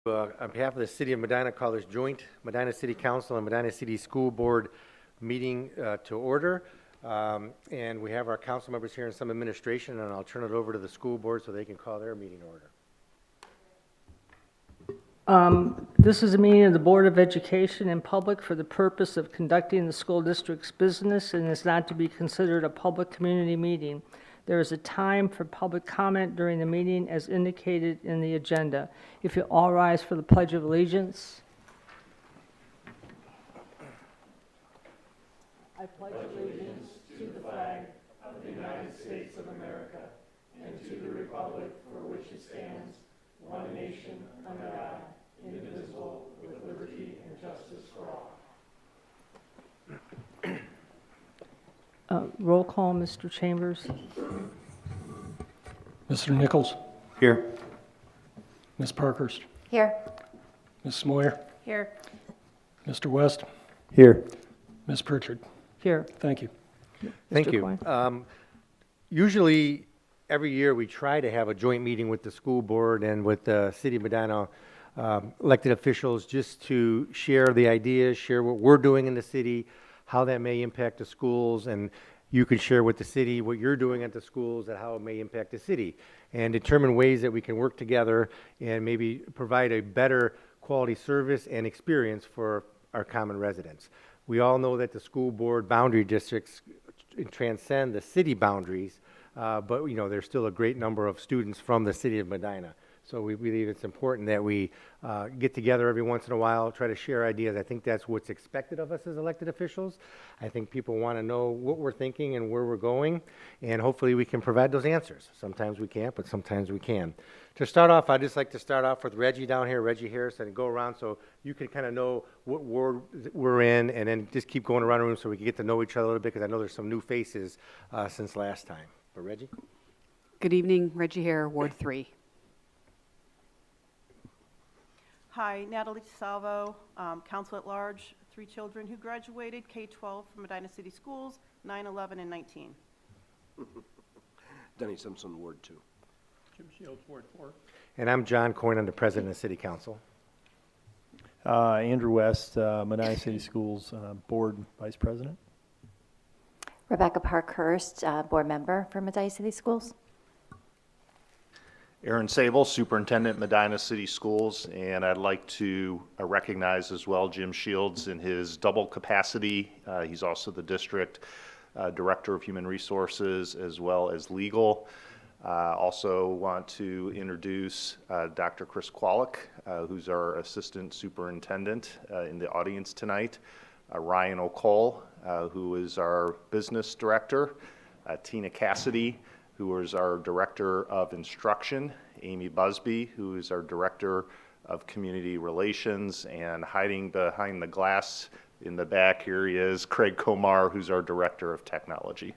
On behalf of the City of Medina, call this joint Medina City Council and Medina City School Board meeting to order. And we have our council members here and some administration, and I'll turn it over to the school board so they can call their meeting order. This is a meeting of the Board of Education in public for the purpose of conducting the school district's business and is not to be considered a public community meeting. There is a time for public comment during the meeting as indicated in the agenda. If you all rise for the Pledge of Allegiance. I pledge allegiance to the flag of the United States of America and to the republic for which it stands, one nation, under God, indivisible, with liberty and justice for all. Roll call, Mr. Chambers. Mr. Nichols. Here. Ms. Parkhurst. Here. Ms. Smoyer. Here. Mr. West. Here. Ms. Pritchard. Here. Thank you. Thank Mr. you. Coyne. Usually, every year we try to have a joint meeting with the school board and with the City of Medina elected officials just to share the ideas, share what we're doing in the city, how that may impact the schools, and you can share with the city what you're doing at the schools and how it may impact the city, and determine ways that we can work together and maybe provide a better quality service and experience for our common residents. We all know that the school board boundary districts transcend the city boundaries, but you know there's still a great number of students from the City of Medina. So we believe it's important that we get together every once in a while, try to share ideas. I think that's what's expected of us as elected officials. I think people want to know what we're thinking and where we're going, and hopefully we can provide those answers. Sometimes we can't, but sometimes we can. To start off, I'd just like to start off with Reggie down here, Reggie Harris, and go around so you can kind of know what ward we're in, and then just keep going around the room so we can get to know each other a little bit, because I know there's some new faces since last time. But Reggie? Good evening, Reggie here, Ward 3. Hi, Natalie Salvo, Council at Large, 3 children who graduated K-12 from Medina City Schools, 9, 11, and 19. Denny Simpson, Ward 2. Jim Shields, Ward 4. And I'm John Coyne, I'm the president of City Council. Andrew West, Medina City Schools Board Vice President. Rebecca Parkhurst, board member for Medina City Schools. Aaron Sable, Superintendent, Medina City Schools, and I'd like to recognize as well Jim Shields in his double capacity. He's also the District Director of Human Resources as well as Legal. Also want to introduce Dr. Chris Kwolek, who's our Assistant Superintendent in the audience tonight. Ryan O'Cole, who is our Business Director. Tina Cassidy, who is our Director of Instruction, Amy Busby, who is our Director of Community Relations, and hiding behind the glass in the back here he is, Craig Komar, who's our Director of Technology.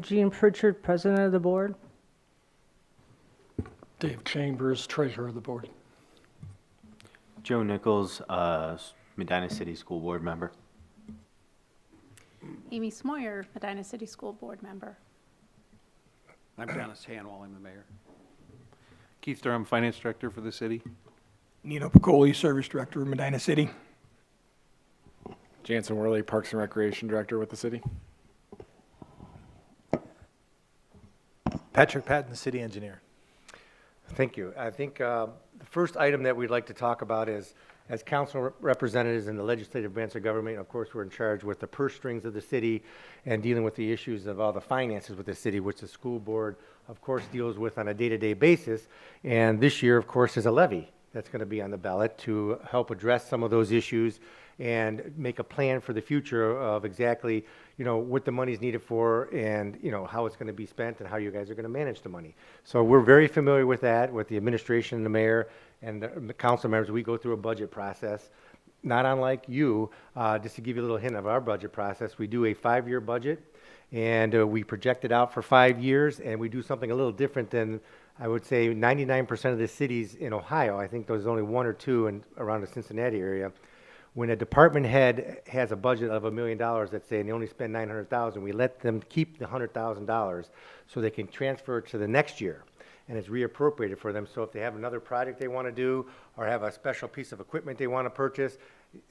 Jean Pritchard, President of the Board. Dave Chambers, Treasurer of the Board. Joe Nichols, Medina City School Board member. Amy Smoyer, Medina City School Board member. I'm Dennis Hanwell, I'm the mayor. Keith Durham, Finance Director for the city. Nino Piccoli, Service Director of Medina City. Jansen Worley, Parks and Recreation Director with the city. Patrick Patton, City Engineer. Thank you. I think the first item that we'd like to talk about is, as council representatives in the legislative branch of government, of course, we're in charge with the purse strings of the city and dealing with the issues of all the finances with the city, which the school board, of course, deals with on a day-to-day basis. And this year, of course, is a levy that's going to be on the ballot to help address some of those issues and make a plan for the future of exactly, you know, what the money's needed for and, you know, how it's going to be spent and how you guys are going to manage the money. So we're very familiar with that, with the administration and the mayor and the council members. We go through a budget process, not unlike you. Just to give you a little hint of our budget process, we do a 5-year budget, and we project it out for 5 years, and we do something a little different than, I would say, 99% of the cities in Ohio. I think there's only 1 or 2 around the Cincinnati area. When a department head has a budget of $1 million, let's say, and they only spend $900,000, we let them keep the $100,000 so they can transfer it to the next year. and it's reappropriated for them. So if they have another project they want to do or have a special piece of equipment they want to purchase,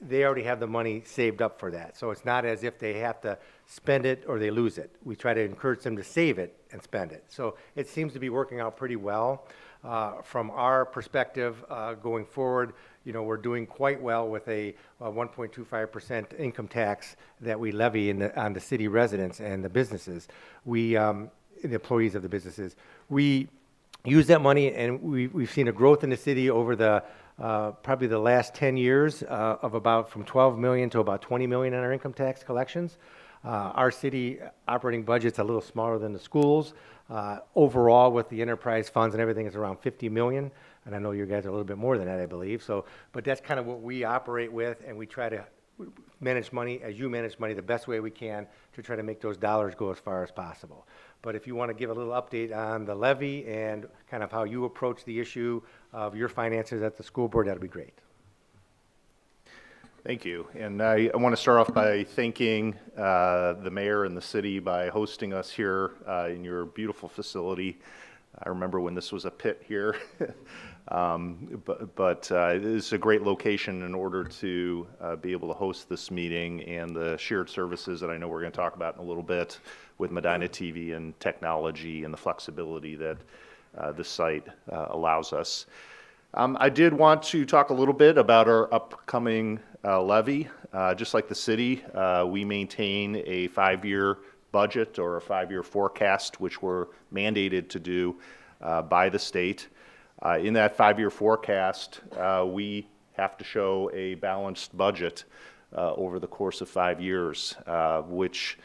they already have the money saved up for that. So it's not as if they have to spend it or they lose it. We try to encourage them to save it and spend it. So it seems to be working out pretty well. From our perspective, going forward, we're doing quite well with a 1.25% income tax that we levy on the city residents and the businesses. The employees of the businesses. We use that money, and we've seen a growth in the city over probably the last 10 years of about from 12 million to about 20 million in our income tax collections. Our city operating budget's a little smaller than the schools. Overall, with the enterprise funds and everything, it's around 50 million. And I know you guys are a little bit more than that, I believe. So, but that's kind of what we operate with, and we try to manage money as you manage money the best way we can to try to make those dollars go as far as possible. But if you want to give a little update on the levy and kind of how you approach the issue of your finances at the school board, that'd be great. Thank you. And I want to start off by thanking the mayor and the city by hosting us here in your beautiful facility. I remember when this was a pit here, but it's a great location in order to be able to host this meeting and the shared services that I know we're going to talk about in a little bit with Medina TV and technology and the flexibility that this site allows us. I did want to talk a little bit about our upcoming levy. Just like the city, we maintain a 5-year budget or a 5-year forecast, which we're mandated to do by the state. In that 5-year forecast, we have to show a balanced budget over the course of 5 years, which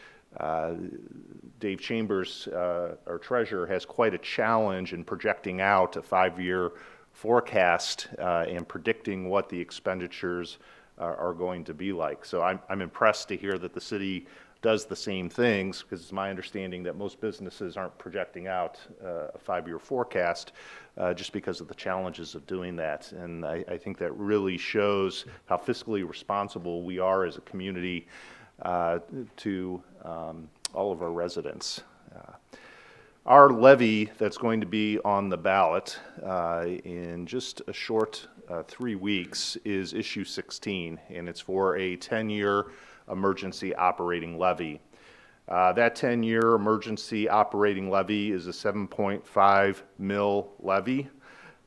Dave Chambers, our treasurer, has quite a challenge in projecting out a 5-year forecast and predicting what the expenditures are going to be like. So I'm impressed to hear that the city does the same things, because it's my understanding that most businesses aren't projecting out a 5-year forecast just because of the challenges of doing that. And I think that really shows how fiscally responsible we are as a community to all of our residents. Our levy that's going to be on the ballot in just a short 3 weeks is issue 16, and it's for a 10-year emergency operating levy. That 10-year emergency operating levy is a 7.5 mil levy.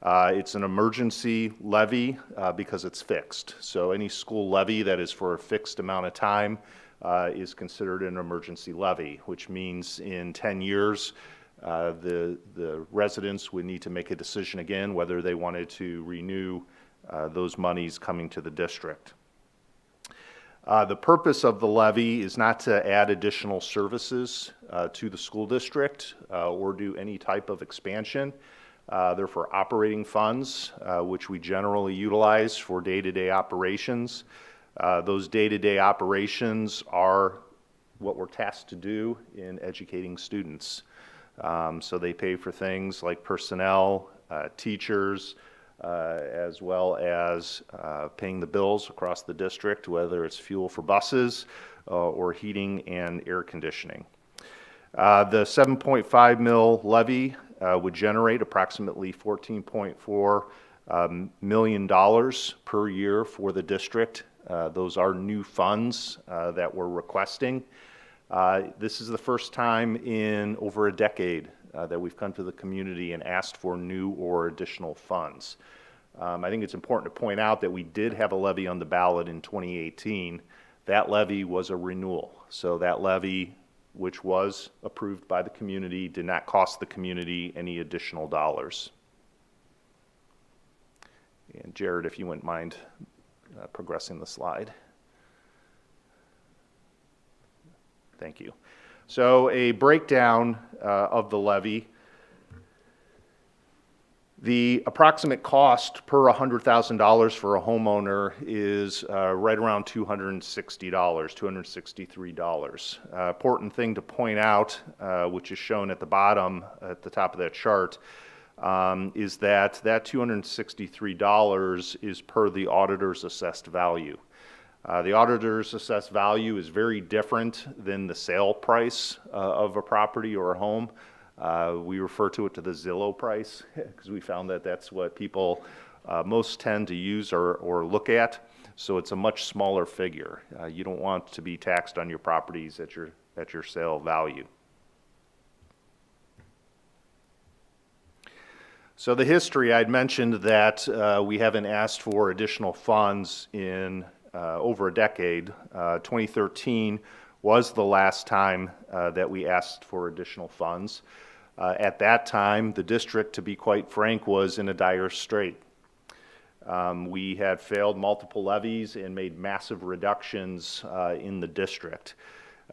It's an emergency levy because it's fixed. So any school levy that is for a fixed amount of time is considered an emergency levy, which means in 10 years, the residents would need to make a decision again whether they wanted to renew those monies coming to the district. The purpose of the levy is not to add additional services to the school district or do any type of expansion. They're for operating funds, which we generally utilize for day-to-day operations. Those day-to-day operations are what we're tasked to do in educating students. So they pay for things like personnel, teachers, as well as paying the bills across the district, whether it's fuel for buses or heating and air conditioning. The 7.5 mil levy would generate approximately $14.4 million per year for the district. Those are new funds that we're requesting. This is the first time in over a decade that we've come to the community and asked for new or additional funds. I think it's important to point out that we did have a levy on the ballot in 2018. That levy was a renewal. So that levy, which was approved by the community, did not cost the community any additional dollars. And Jared, if you wouldn't mind progressing the slide. Thank you. So a breakdown of the levy. The approximate cost per $100,000 for a homeowner is right around $260, $263. Important thing to point out, which is shown at the bottom, at the top of that chart, is that $263 is per the auditor's assessed value. The auditor's assessed value is very different than the sale price of a property or a home. We refer to it to the Zillow price because we found that that's what people most tend to use or look at. So it's a much smaller figure. You don't want to be taxed on your properties at your sale value. So the history, I'd mentioned that we haven't asked for additional funds in over a decade. 2013 was the last time that we asked for additional funds. At that time, the district, to be quite frank, was in a dire strait. We had failed multiple levies and made massive reductions in the district.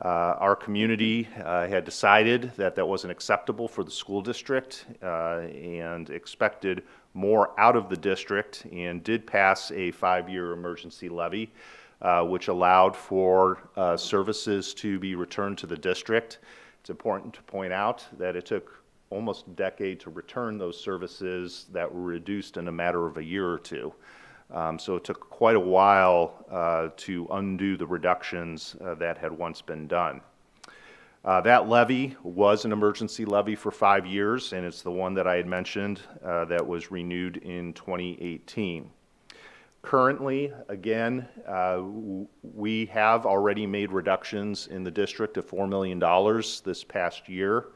Our community had decided that that wasn't acceptable for the school district and expected more out of the district, and did pass a 5-year emergency levy, which allowed for services to be returned to the district. It's important to point out that it took almost a decade to return those services that were reduced in a matter of a year or two. So it took quite a while to undo the reductions that had once been done. That levy was an emergency levy for 5 years, and it's the one that I had mentioned that was renewed in 2018. Currently, again, we have already made reductions in the district of $4 million this past year.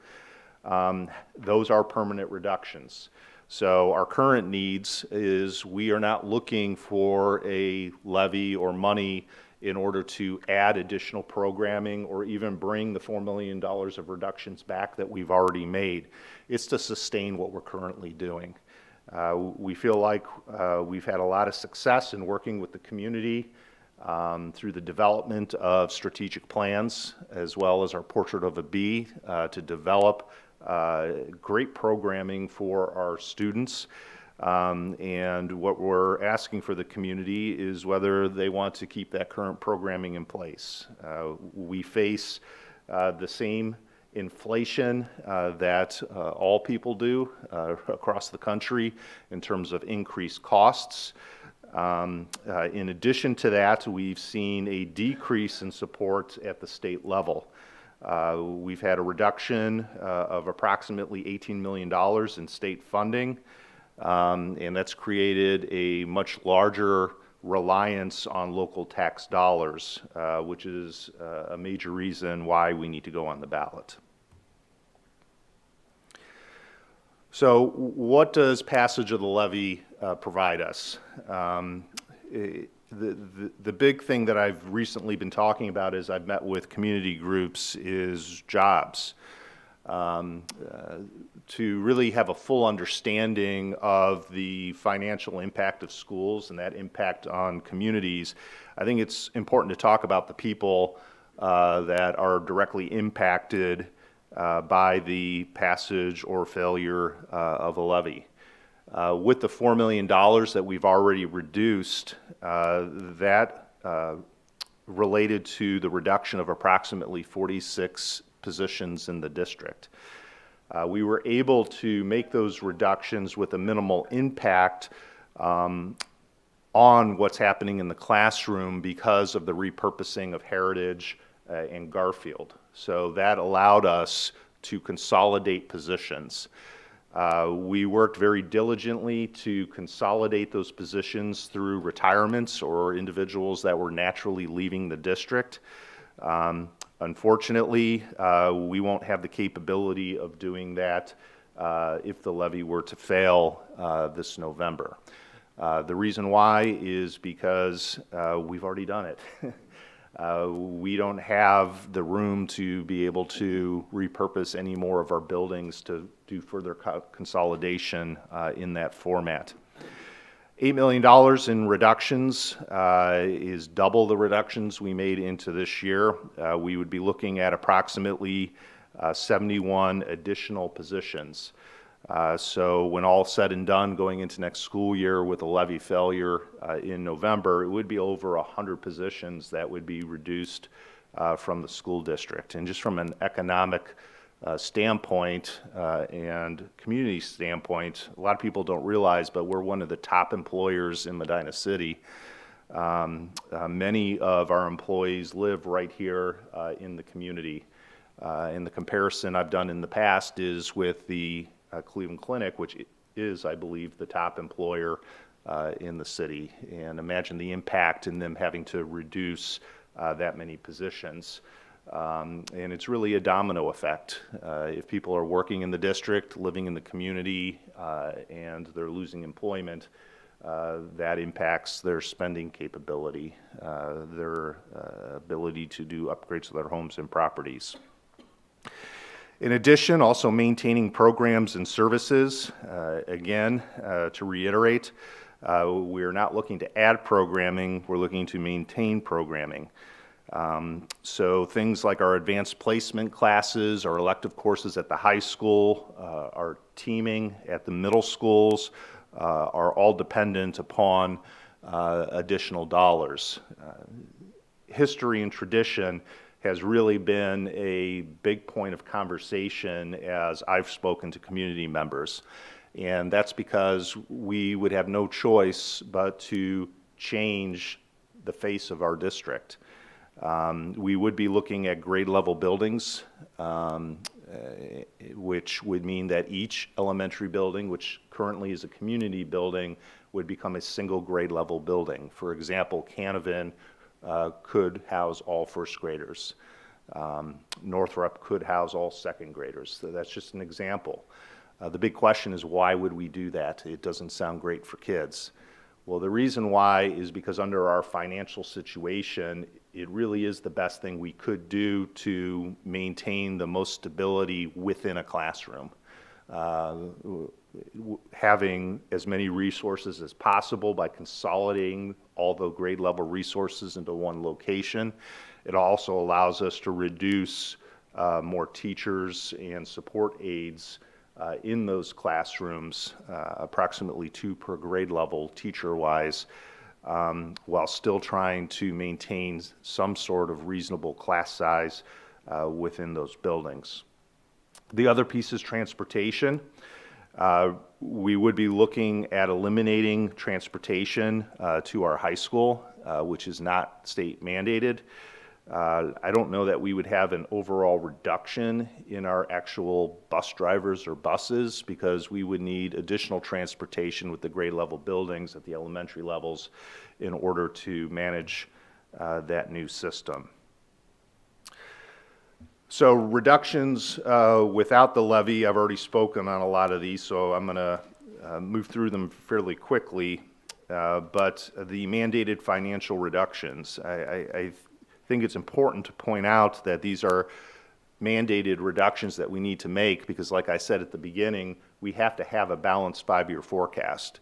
Those are permanent reductions. So our current needs is we are not looking for a levy or money in order to add additional programming or even bring the $4 million of reductions back that we've already made. It's to sustain what we're currently doing. We feel like we've had a lot of success in working with the community through the development of strategic plans, as well as our Portrait of a Bee, to develop great programming for our students. And what we're asking for the community is whether they want to keep that current programming in place. We face the same inflation that all people do across the country in terms of increased costs. In addition to that, we've seen a decrease in support at the state level. We've had a reduction of approximately $18 million in state funding, and that's created a much larger reliance on local tax dollars, which is a major reason why we need to go on the ballot. So what does passage of the levy provide us? The big thing that I've recently been talking about as I've met with community groups is jobs. To really have a full understanding of the financial impact of schools and that impact on communities, I think it's important to talk about the people that are directly impacted by the passage or failure of a levy. With the $4 million that we've already reduced, that related to the reduction of approximately 46 positions in the district. We were able to make those reductions with a minimal impact on what's happening in the classroom because of the repurposing of Heritage and Garfield. So that allowed us to consolidate positions. We worked very diligently to consolidate those positions through retirements or individuals that were naturally leaving the district. Unfortunately, we won't have the capability of doing that if the levy were to fail this November. The reason why is because we've already done it. We don't have the room to be able to repurpose any more of our buildings to do further consolidation in that format. $8 million in reductions is double the reductions we made into this year. We would be looking at approximately 71 additional positions. So when all said and done, going into next school year with a levy failure in November, it would be over 100 positions that would be reduced from the school district. And just from an economic standpoint and community standpoint, a lot of people don't realize, but we're one of the top employers in Medina City. Many of our employees live right here in the community. And the comparison I've done in the past is with the Cleveland Clinic, which is, I believe, the top employer in the city. And imagine the impact in them having to reduce that many positions. And it's really a domino effect. If people are working in the district, living in the community, and they're losing employment, that impacts their spending capability, their ability to do upgrades to their homes and properties. In addition, also maintaining programs and services. Again, to reiterate, we're not looking to add programming, we're looking to maintain programming. So things like our advanced placement classes, our elective courses at the high school, our teaming at the middle schools are all dependent upon additional dollars. History and tradition has really been a big point of conversation as I've spoken to community members. And that's because we would have no choice but to change the face of our district. We would be looking at grade level buildings, which would mean that each elementary building, which currently is a community building, would become a single grade level building. For example, Canavan could house all first graders. Northrop could house all second graders. So that's just an example. The big question is, why would we do that? It doesn't sound great for kids. Well, the reason why is because under our financial situation, it really is the best thing we could do to maintain the most stability within a classroom. Having as many resources as possible by consolidating all the grade level resources into one location. It also allows us to reduce more teachers and support aides in those classrooms, approximately 2 per grade level teacher-wise, while still trying to maintain some sort of reasonable class size within those buildings. The other piece is transportation. We would be looking at eliminating transportation to our high school, which is not state mandated. I don't know that we would have an overall reduction in our actual bus drivers or buses, because we would need additional transportation with the grade level buildings at the elementary levels in order to manage that new system. So reductions without the levy, I've already spoken on a lot of these, so I'm going to move through them fairly quickly. But the mandated financial reductions, I think it's important to point out that these are mandated reductions that we need to make because, like I said at the beginning, we have to have a balanced 5-year forecast.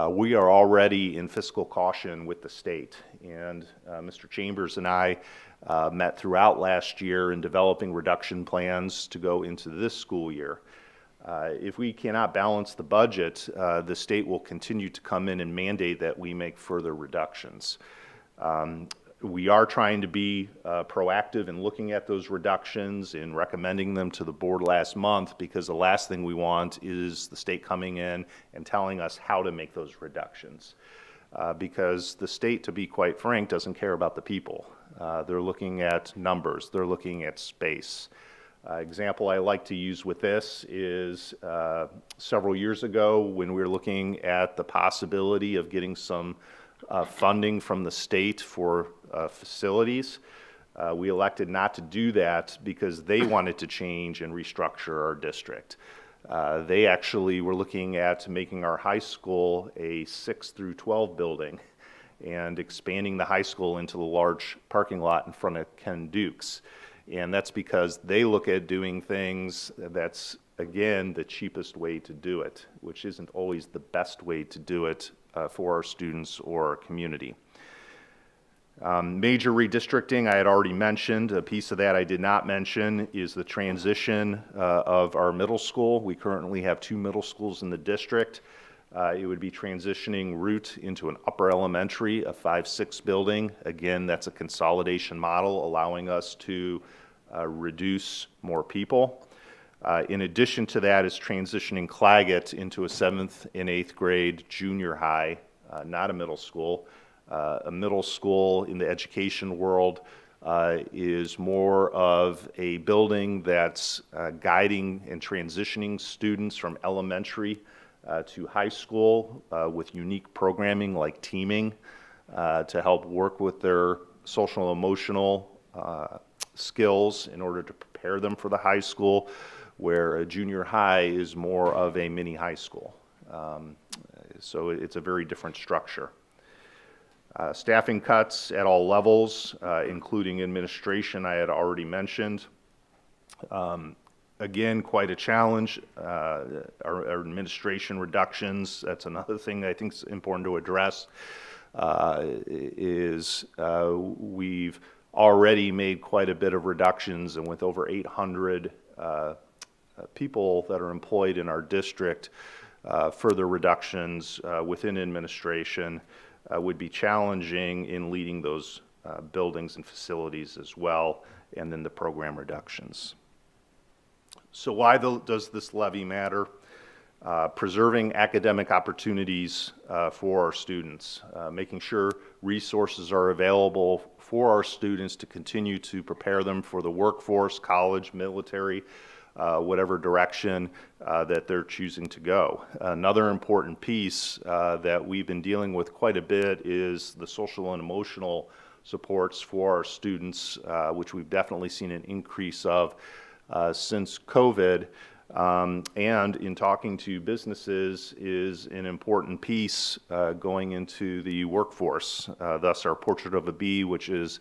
We are already in fiscal caution with the state, and Mr. Chambers and I met throughout last year in developing reduction plans to go into this school year. If we cannot balance the budget, the state will continue to come in and mandate that we make further reductions. We are trying to be proactive in looking at those reductions and recommending them to the board last month, because the last thing we want is the state coming in and telling us how to make those reductions. Because the state, to be quite frank, doesn't care about the people. They're looking at numbers, they're looking at space. Example I like to use with this is several years ago when we were looking at the possibility of getting some funding from the state for facilities. We elected not to do that because they wanted to change and restructure our district. They actually were looking at making our high school a 6 through 12 building and expanding the high school into the large parking lot in front of Ken Duke's. And that's because they look at doing things that's, again, the cheapest way to do it, which isn't always the best way to do it for our students or our community. Major redistricting, I had already mentioned. A piece of that I did not mention is the transition of our middle school. We currently have 2 middle schools in the district. It would be transitioning Root into an upper elementary, a 5-6 building. Again, that's a consolidation model allowing us to reduce more people. In addition to that is transitioning Claggett into a 7th and 8th grade junior high, not a middle school. A middle school in the education world is more of a building that's guiding and transitioning students from elementary to high school with unique programming like teaming to help work with their social and emotional skills in order to prepare them for the high school, where a junior high is more of a mini high school. So it's a very different structure. Staffing cuts at all levels, including administration, I had already mentioned. Again, quite a challenge. Our administration reductions, that's another thing I think is important to address, we've already made quite a bit of reductions, and with over 800 people that are employed in our district, further reductions within administration would be challenging in leading those buildings and facilities as well, and then the program reductions. So why does this levy matter? Preserving academic opportunities for our students, making sure resources are available for our students to continue to prepare them for the workforce, college, military, whatever direction that they're choosing to go. Another important piece that we've been dealing with quite a bit is the social and emotional supports for our students, which we've definitely seen an increase of since COVID. And in talking to businesses is an important piece going into the workforce. Thus our Portrait of a Bee, which is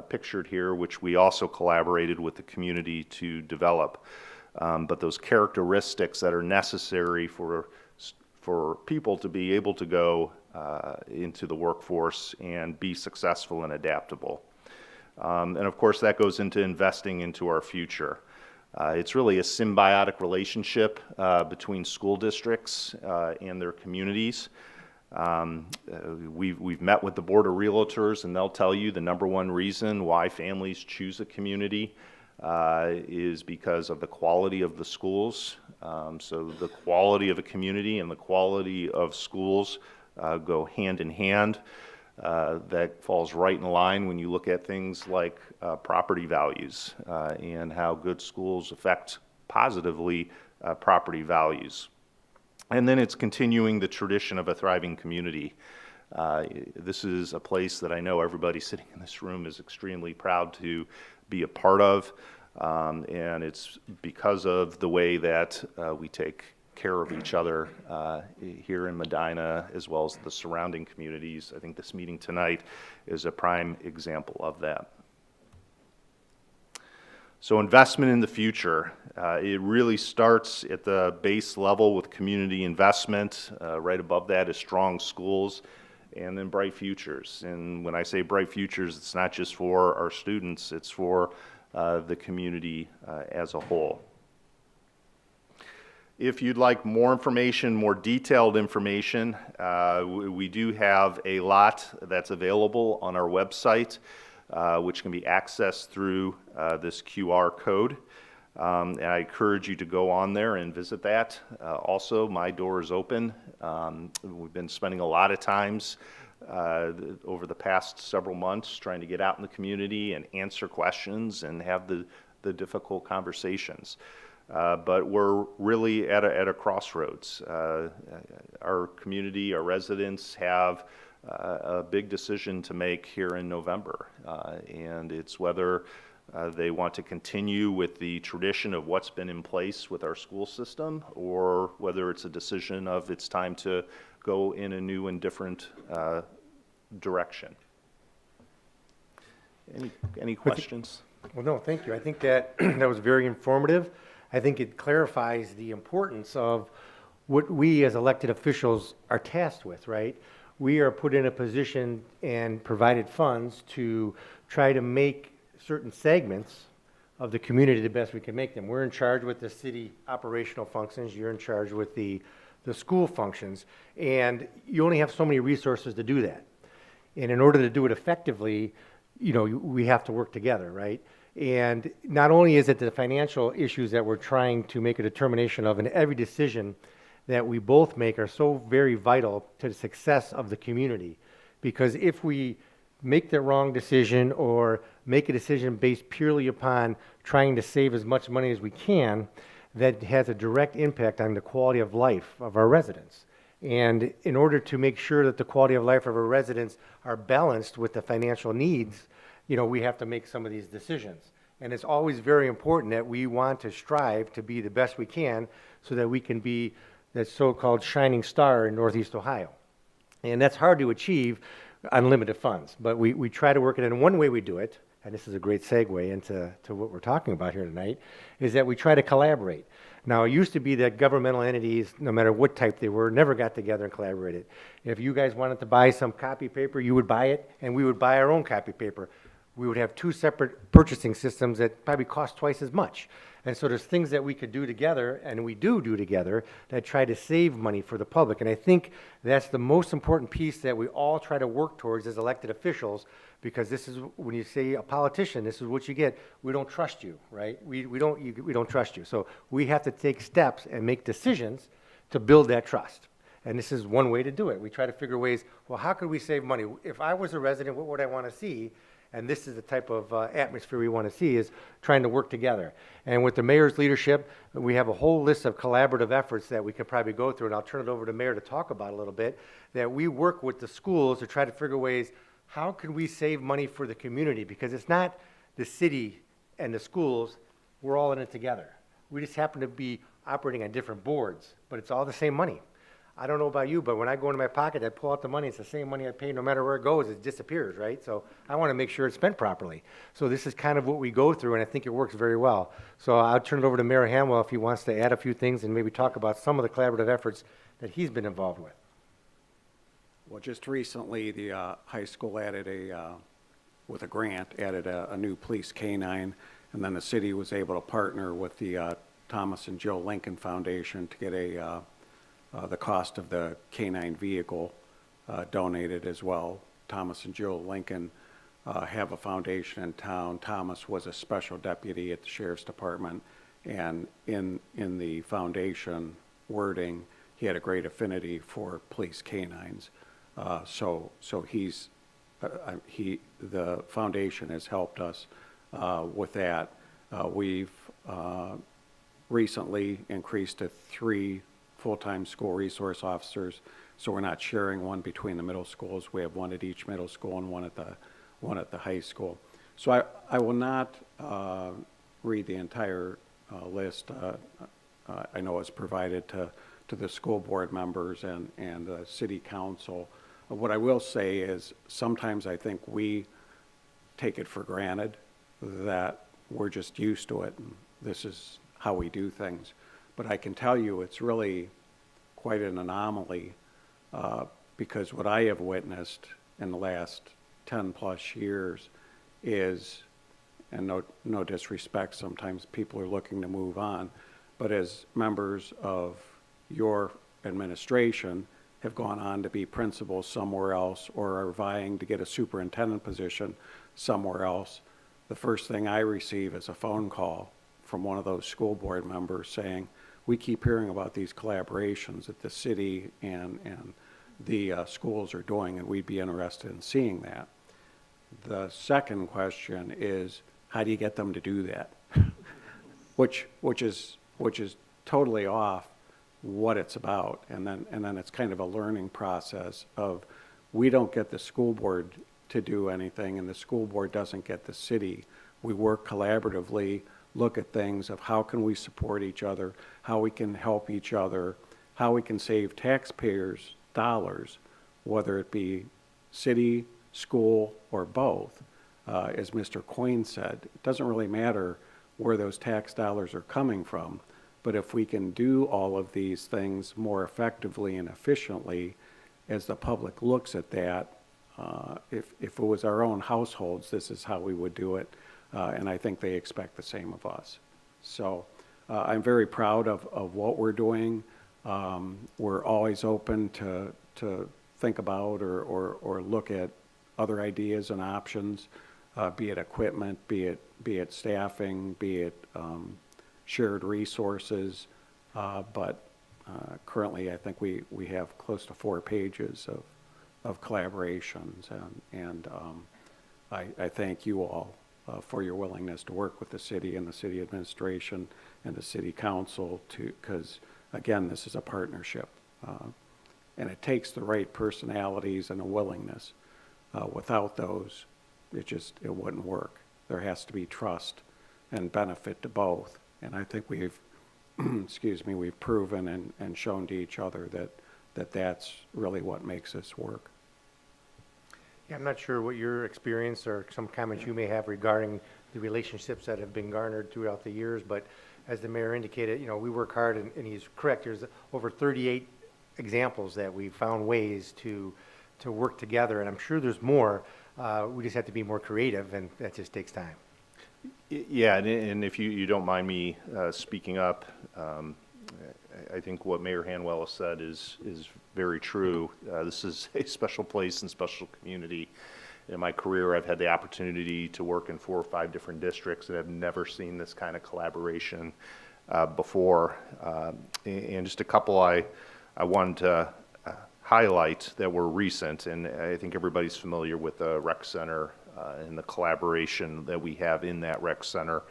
pictured here, which we also collaborated with the community to develop. But those characteristics that are necessary for people to be able to go into the workforce and be successful and adaptable. And of course that goes into investing into our future. It's really a symbiotic relationship between school districts and their communities. We've met with the Board of Realtors, and they'll tell you the #1 reason why families choose a community is because of the quality of the schools. So the quality of a community and the quality of schools go hand in hand. That falls right in line when you look at things like property values and how good schools affect positively property values. And then it's continuing the tradition of a thriving community. This is a place that I know everybody sitting in this room is extremely proud to be a part of, and it's because of the way that we take care of each other here in Medina as well as the surrounding communities. I think this meeting tonight is a prime example of that. So investment in the future, it really starts at the base level with community investment. Right above that is strong schools and then bright futures. And when I say bright futures, it's not just for our students, it's for the community as a whole. If you'd like more information, more detailed information, we do have a lot that's available on our website, which can be accessed through this QR code. And I encourage you to go on there and visit that. Also, my door is open. We've been spending a lot of times over the past several months trying to get out in the community and answer questions and have the difficult conversations. But we're really at a crossroads. Our community, our residents have a big decision to make here in November. And it's whether they want to continue with the tradition of what's been in place with our school system, or whether it's a decision of it's time to go in a new and different direction. Any questions? Well, no, thank you. I think that that was very informative. I think it clarifies the importance of what we as elected officials are tasked with, right? We are put in a position and provided funds to try to make certain segments of the community the best we can make them. We're in charge with the city operational functions. You're in charge with the school functions. And you only have so many resources to do that. And in order to do it effectively, you know, we have to work together, right? And not only is it the financial issues that we're trying to make a determination of, and every decision that we both make are so very vital to the success of the community. Because if we make the wrong decision or make a decision based purely upon trying to save as much money as we can that has a direct impact on the quality of life of our residents. And in order to make sure that the quality of life of our residents are balanced with the financial needs, we have to make some of these decisions. And it's always very important that we want to strive to be the best we can so that we can be that so-called shining star in Northeast Ohio. And that's hard to achieve on limited funds, but we try to work it in. One way we do it, and this is a great segue into what we're talking about here tonight, is that we try to collaborate. Now, it used to be that governmental entities, no matter what type they were, never got together and collaborated. If you guys wanted to buy some copy paper, you would buy it, and we would buy our own copy paper. We would have two separate purchasing systems that probably cost twice as much. And so there's things that we could do together, and we do together, that try to save money for the public. And I think that's the most important piece that we all try to work towards as elected officials, because this is, when you say a politician, this is what you get. We don't trust you, right? We don't trust you. So we have to take steps and make decisions to build that trust. And this is one way to do it. We try to figure ways, well, how could we save money? If I was a resident, what would I want to see? And this is the type of atmosphere we want to see, is trying to work together. And with the mayor's leadership, we have a whole list of collaborative efforts that we could probably go through, and I'll turn it over to Mayor to talk about a little bit, that we work with the schools to try to figure ways, how can we save money for the community? Because it's not the city and the schools, we're all in it together. We just happen to be operating on different boards, but it's all the same money. I don't know about you, but when I go into my pocket, I pull out the money, it's the same money I pay no matter where it goes, it disappears, right? So I want to make sure it's spent properly. So this is kind of what we go through, and I think it works very well. So I'll turn it over to Mayor Hanwell if he wants to add a few things and maybe talk about some of the collaborative efforts that he's been involved with. Well, just recently, the high school added with a grant, added a new police canine, and then the city was able to partner with the Thomas and Jill Lincoln Foundation to get the cost of the canine vehicle donated as well. Thomas and Jill Lincoln have a foundation in town. Thomas was a special deputy at the Sheriff's Department, and in the foundation wording, he had a great affinity for police canines. So the foundation has helped us with that. We've recently increased to 3 full-time school resource officers, so we're not sharing one between the middle schools. We have one at each middle school and one at the high school. So I will not read the entire list. I know it's provided to the school board members and the city council. What I will say is sometimes I think we take it for granted that we're just used to it and this is how we do things. But I can tell you it's really quite an anomaly because what I have witnessed in the last 10 plus years is, and no disrespect, sometimes people are looking to move on, but as members of your administration have gone on to be principals somewhere else or are vying to get a superintendent position somewhere else, the first thing I receive is a phone call from one of those school board members saying, we keep hearing about these collaborations that the city and the schools are doing, and we'd be interested in seeing that. The second question is, how do you get them to do that? which is totally off what it's about. And then it's kind of a learning process of, we don't get the school board to do anything, and the school board doesn't get the city. We work collaboratively, look at things of how can we support each other, how we can help each other, how we can save taxpayers' dollars, whether it be city, school, or both. As Mr. Coyne said, it doesn't really matter where those tax dollars are coming from, but if we can do all of these things more effectively and efficiently, as the public looks at that, if it was our own households, this is how we would do it. And I think they expect the same of us. So I'm very proud of what we're doing. We're always open to think about or look at other ideas and options, be it equipment, be it staffing, be it shared resources. But currently I think we have close to 4 pages of collaborations. I thank you all for your willingness to work with the city and the city administration and the city council because again, this is a partnership. And it takes the right personalities and a willingness. Without those, it wouldn't work. There has to be trust and benefit to both. And I think we've, excuse me, we've proven and shown to each other that's really what makes this work. Yeah, I'm not sure what your experience or some comments you may have regarding the relationships that have been garnered throughout the years, but as the mayor indicated, we work hard, and he's correct. There's over 38 examples that we found ways to work together, and I'm sure there's more. We just have to be more creative, and that just takes time. Yeah, and if you don't mind me speaking up, I think what Mayor Hanwell has said is very true. This is a special place and special community. In my career, I've had the opportunity to work in 4 or 5 different districts and have never seen this kind of collaboration before. And just a couple I wanted to highlight that were recent, and I think everybody's familiar with the rec center and the collaboration that we have in that rec center.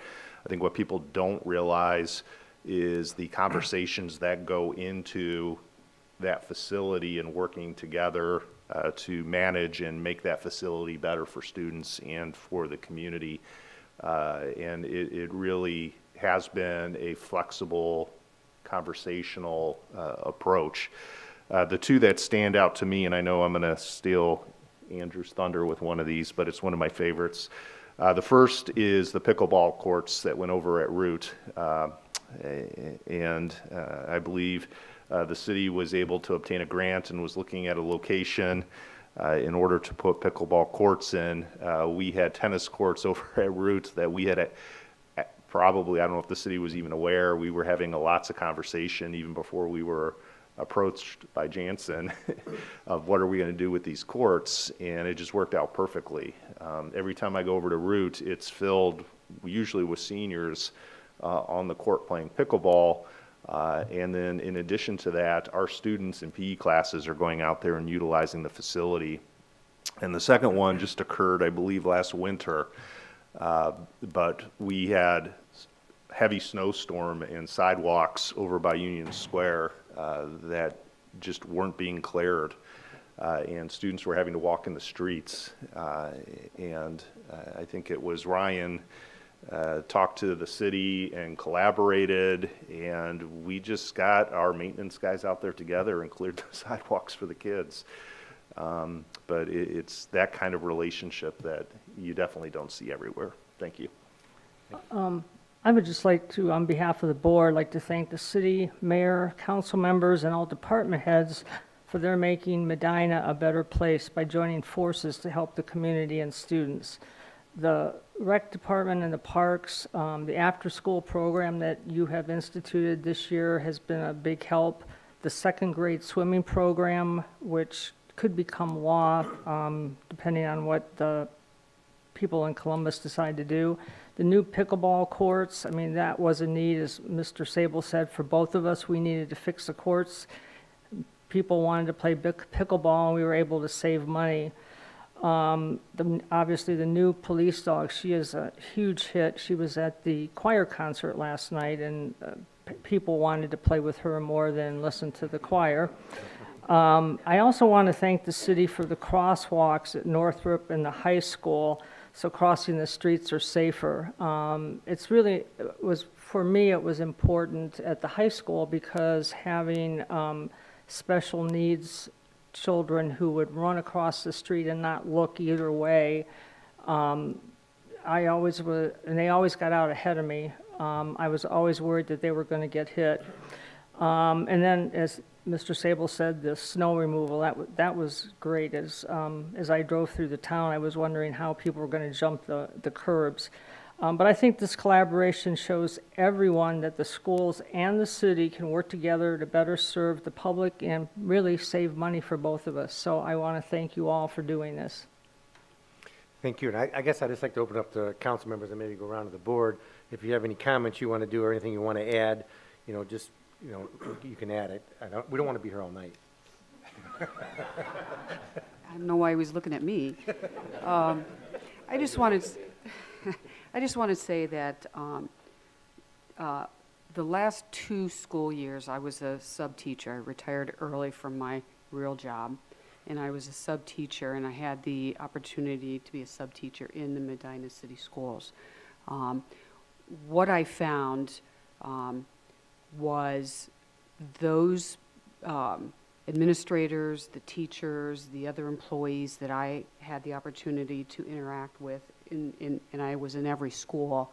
I think what people don't realize is the conversations that go into that facility and working together to manage and make that facility better for students and for the community. And it really has been a flexible, conversational approach. The 2 that stand out to me, and I know I'm going to steal Andrew's thunder with one of these, but it's one of my favorites. The first is the pickleball courts that went over at Root. And I believe the city was able to obtain a grant and was looking at a location in order to put pickleball courts in. We had tennis courts over at Root that we had probably, I don't know if the city was even aware, we were having lots of conversation even before we were approached by Jansen of what are we going to do with these courts, and it just worked out perfectly. Every time I go over to Root, it's filled usually with seniors on the court playing pickleball. And then in addition to that, our students in PE classes are going out there and utilizing the facility. And the second one just occurred, I believe, last winter. But we had heavy snowstorm and sidewalks over by Union Square that just weren't being cleared. And students were having to walk in the streets. And I think it was Ryan talked to the city and collaborated, and we just got our maintenance guys out there together and cleared the sidewalks for the kids. But it's that kind of relationship that you definitely don't see everywhere. Thank you. I would just like to, on behalf of the board, like to thank the city, mayor, council members, and all department heads for their making Medina a better place by joining forces to help the community and students. The rec department and the parks, the after-school program that you have instituted this year has been a big help. The second grade swimming program, which could become law depending on what the people in Columbus decide to do. The new pickleball courts, I mean, that was a need, as Mr. Sable said, for both of us. We needed to fix the courts. People wanted to play pickleball, and we were able to save money. Obviously, the new police dog, she is a huge hit. She was at the choir concert last night, and people wanted to play with her more than listen to the choir. I also want to thank the city for the crosswalks at Northrop and the high school, so crossing the streets are safer. It's really, for me, it was important at the high school because having special needs children who would run across the street and not look either way, and they always got out ahead of me. I was always worried that they were going to get hit. And then, as Mr. Sable said, the snow removal, that was great. As I drove through the town, I was wondering how people were going to jump the curbs. But I think this collaboration shows everyone that the schools and the city can work together to better serve the public and really save money for both of us. So I want to thank you all for doing this. Thank you. And I guess I'd just like to open up to council members and maybe go around to the board. If you have any comments you want to do or anything you want to add, just, you can add it. We don't want to be here all night. I don't know why he was looking at me. I just wanted, I just want to say that the last 2 school years, I was a sub-teacher. I retired early from my real job, and I was a sub-teacher, and I had the opportunity to be a sub-teacher in the Medina City Schools. What I found was those administrators, the teachers, the other employees that I had the opportunity to interact with, and I was in every school,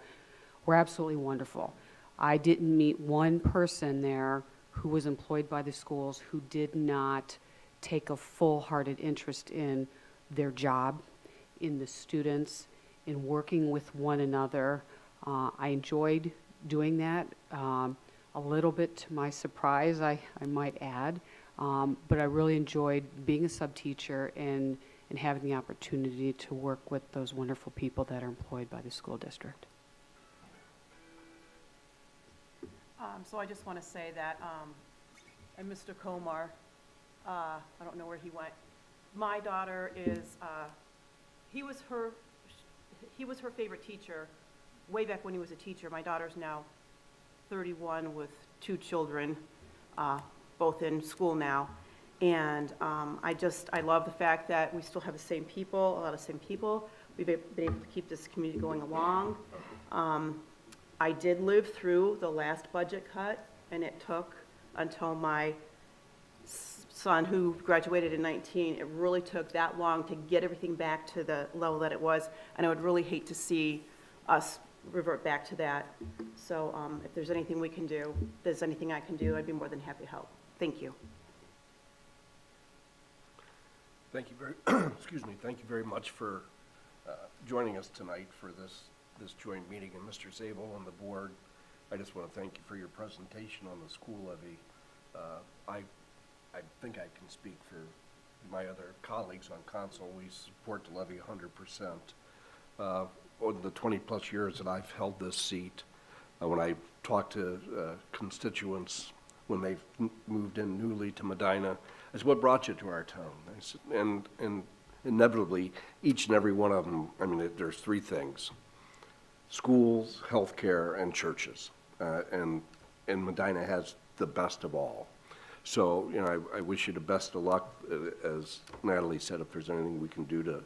were absolutely wonderful. I didn't meet one person there who was employed by the schools who did not take a full-hearted interest in their job, in the students, in working with one another. I enjoyed doing that, a little bit to my surprise, I might add, but I really enjoyed being a sub-teacher and having the opportunity to work with those wonderful people that are employed by the school district. So I just want to say that, and Mr. Komar, I don't know where he went. My daughter is, he was her favorite teacher way back when he was a teacher. My daughter's now 31 with 2 children, both in school now. And I love the fact that we still have the same people, a lot of the same people. We've been able to keep this community going along. I did live through the last budget cut, and it took until my son, who graduated in 19, it really took that long to get everything back to the level that it was, and I would really hate to see us revert back to that. So if there's anything we can do, if there's anything I can do, I'd be more than happy to help. Thank you. Thank you very, excuse me, thank you very much for joining us tonight for this joint meeting. And Mr. Zabel and the board, I just want to thank you for your presentation on the school levy. I think I can speak for my other colleagues on council. We support the levy 100%. Over the 20-plus years that I've held this seat, when I talk to constituents when they've moved in newly to Medina, I said, what brought you to our town? I said, and inevitably, each and every one of them, I mean, there's 3 things: schools, healthcare, and churches. And Medina has the best of all. So, you know, I wish you the best of luck. As Natalie said, if there's anything we can do to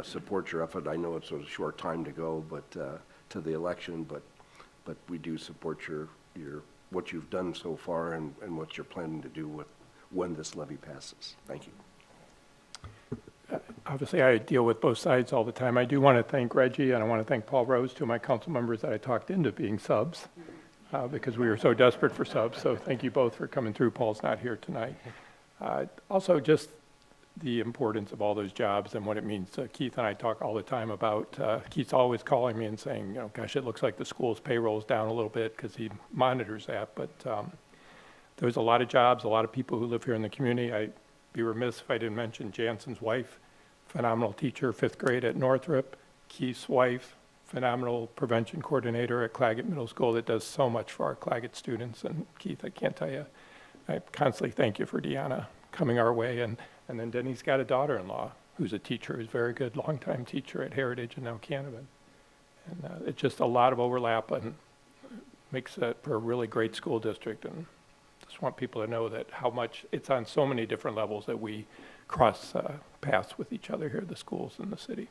support your effort. I know it's a short time to go, but to the election, but we do support your what you've done so far and what you're planning to do with when this levy passes. Thank you. Obviously, I deal with both sides all the time. I do want to thank Reggie, and I want to thank Paul Rose, 2 of my council members that I talked into being subs, because we were so desperate for subs. So thank you both for coming through. Paul's not here tonight. Also, just the importance of all those jobs and what it means. Keith and I talk all the time about, Keith's always calling me and saying, you know, gosh, it looks like the school's payroll's down a little bit, because he monitors that. But there's a lot of jobs, a lot of people who live here in the community. I'd be remiss if I didn't mention Jansen's wife, phenomenal teacher, 5th grade at Northrop. Keith's wife, phenomenal prevention coordinator at Claggett Middle School that does so much for our Claggett students. And Keith, I can't tell you, I constantly thank you for Deanna coming our way. And then Denny's got a daughter-in-law who's a teacher, who's a very good longtime teacher at Heritage and now Canavan. And it's just a lot of overlap and makes it for a really great school district. And just want people to know that how much it's on so many different levels that we cross paths with each other here, the schools in the city.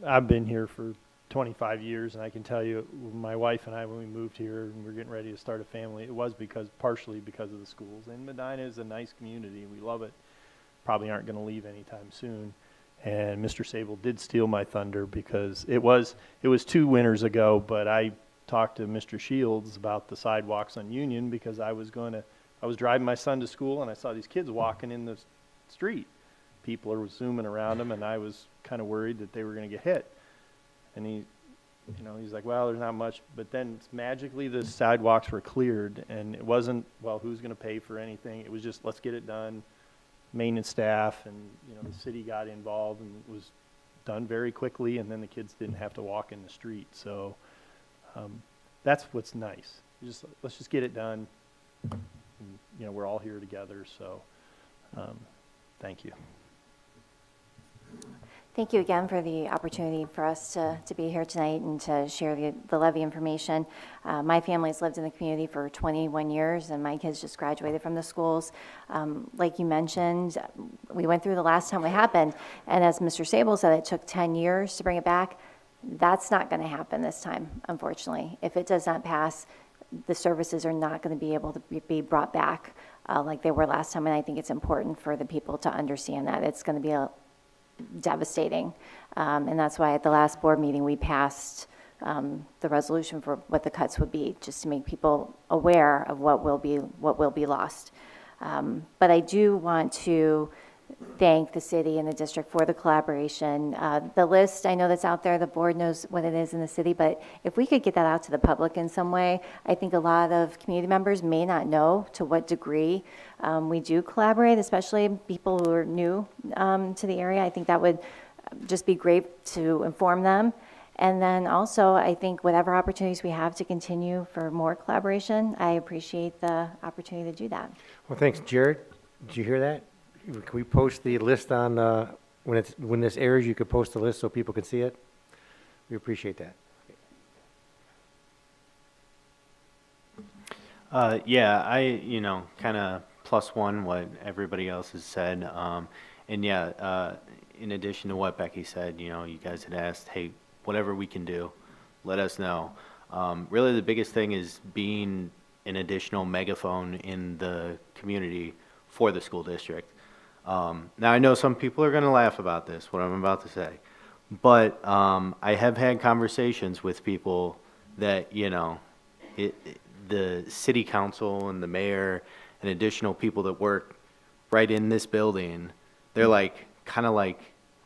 I've been here for 25 years, and I can tell you, my wife and I, when we moved here and we're getting ready to start a family, it was partially because of the schools. And Medina is a nice community. We love it. Probably aren't going to leave anytime soon. And Mr. Sable did steal my thunder, because it was 2 winters ago, but I talked to Mr. Shields about the sidewalks on Union, because I was driving my son to school and I saw these kids walking in the street. People are zooming around them, and I was kind of worried that they were going to get hit. And he's like, well, there's not much. But then magically the sidewalks were cleared, and it wasn't, well, who's going to pay for anything? It was just, let's get it done. Maintenance staff and, the city got involved, and it was done very quickly, and then the kids didn't have to walk in the street. So that's what's nice. Let's just get it done, and, you know, we're all here together, so, thank you. Thank you again for the opportunity for us to be here tonight and to share the levy information. My family's lived in the community for 21 years, and my kids just graduated from the schools. Like you mentioned, we went through the last time it happened, and as Mr. Sable said, it took 10 years to bring it back. That's not going to happen this time, unfortunately. If it does not pass, the services are not going to be able to be brought back like they were last time, and I think it's important for the people to understand that. It's going to be devastating. And that's why at the last board meeting, we passed the resolution for what the cuts would be, just to make people aware of what will be lost. But I do want to thank the city and the district for the collaboration. The list, I know that's out there, the board knows what it is in the city, but if we could get that out to the public in some way, I think a lot of community members may not know to what degree we do collaborate, especially people who are new to the area. I think that would just be great to inform them. And then also, I think whatever opportunities we have to continue for more collaboration, I appreciate the opportunity to do that. Well, thanks, Jared. Did you hear that? Can we post the list on, when this airs, you could post the list so people can see it? We appreciate that. Yeah, you know, kind of plus one what everybody else has said. And yeah, in addition to what Becky said, you know, you guys had asked, hey, whatever we can do, let us know. Really the biggest thing is being an additional megaphone in the community for the school district. Now I know some people are going to laugh about this, what I'm about to say, but I have had conversations with people that, you know, the city council and the mayor and additional people that work right in this building, they're like kind of like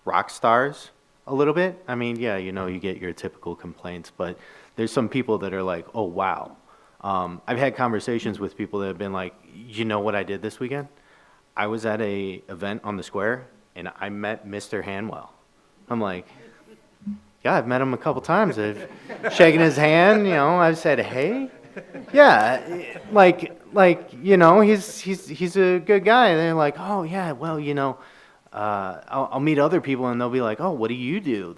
rock stars a little bit. I mean, yeah, you know, you get your typical complaints, but there's some people that are like, oh, wow. I've had conversations with people that have been like, you know what I did this weekend? I was at a event on the square and I met Mr. Hanwell. I'm like, yeah, I've met him a couple times. I've shaken his hand, you know, I've said, hey. Yeah, like, you know, he's a good guy. And they're like, oh yeah, well, you know, I'll meet other people and they'll be like, oh, what do you do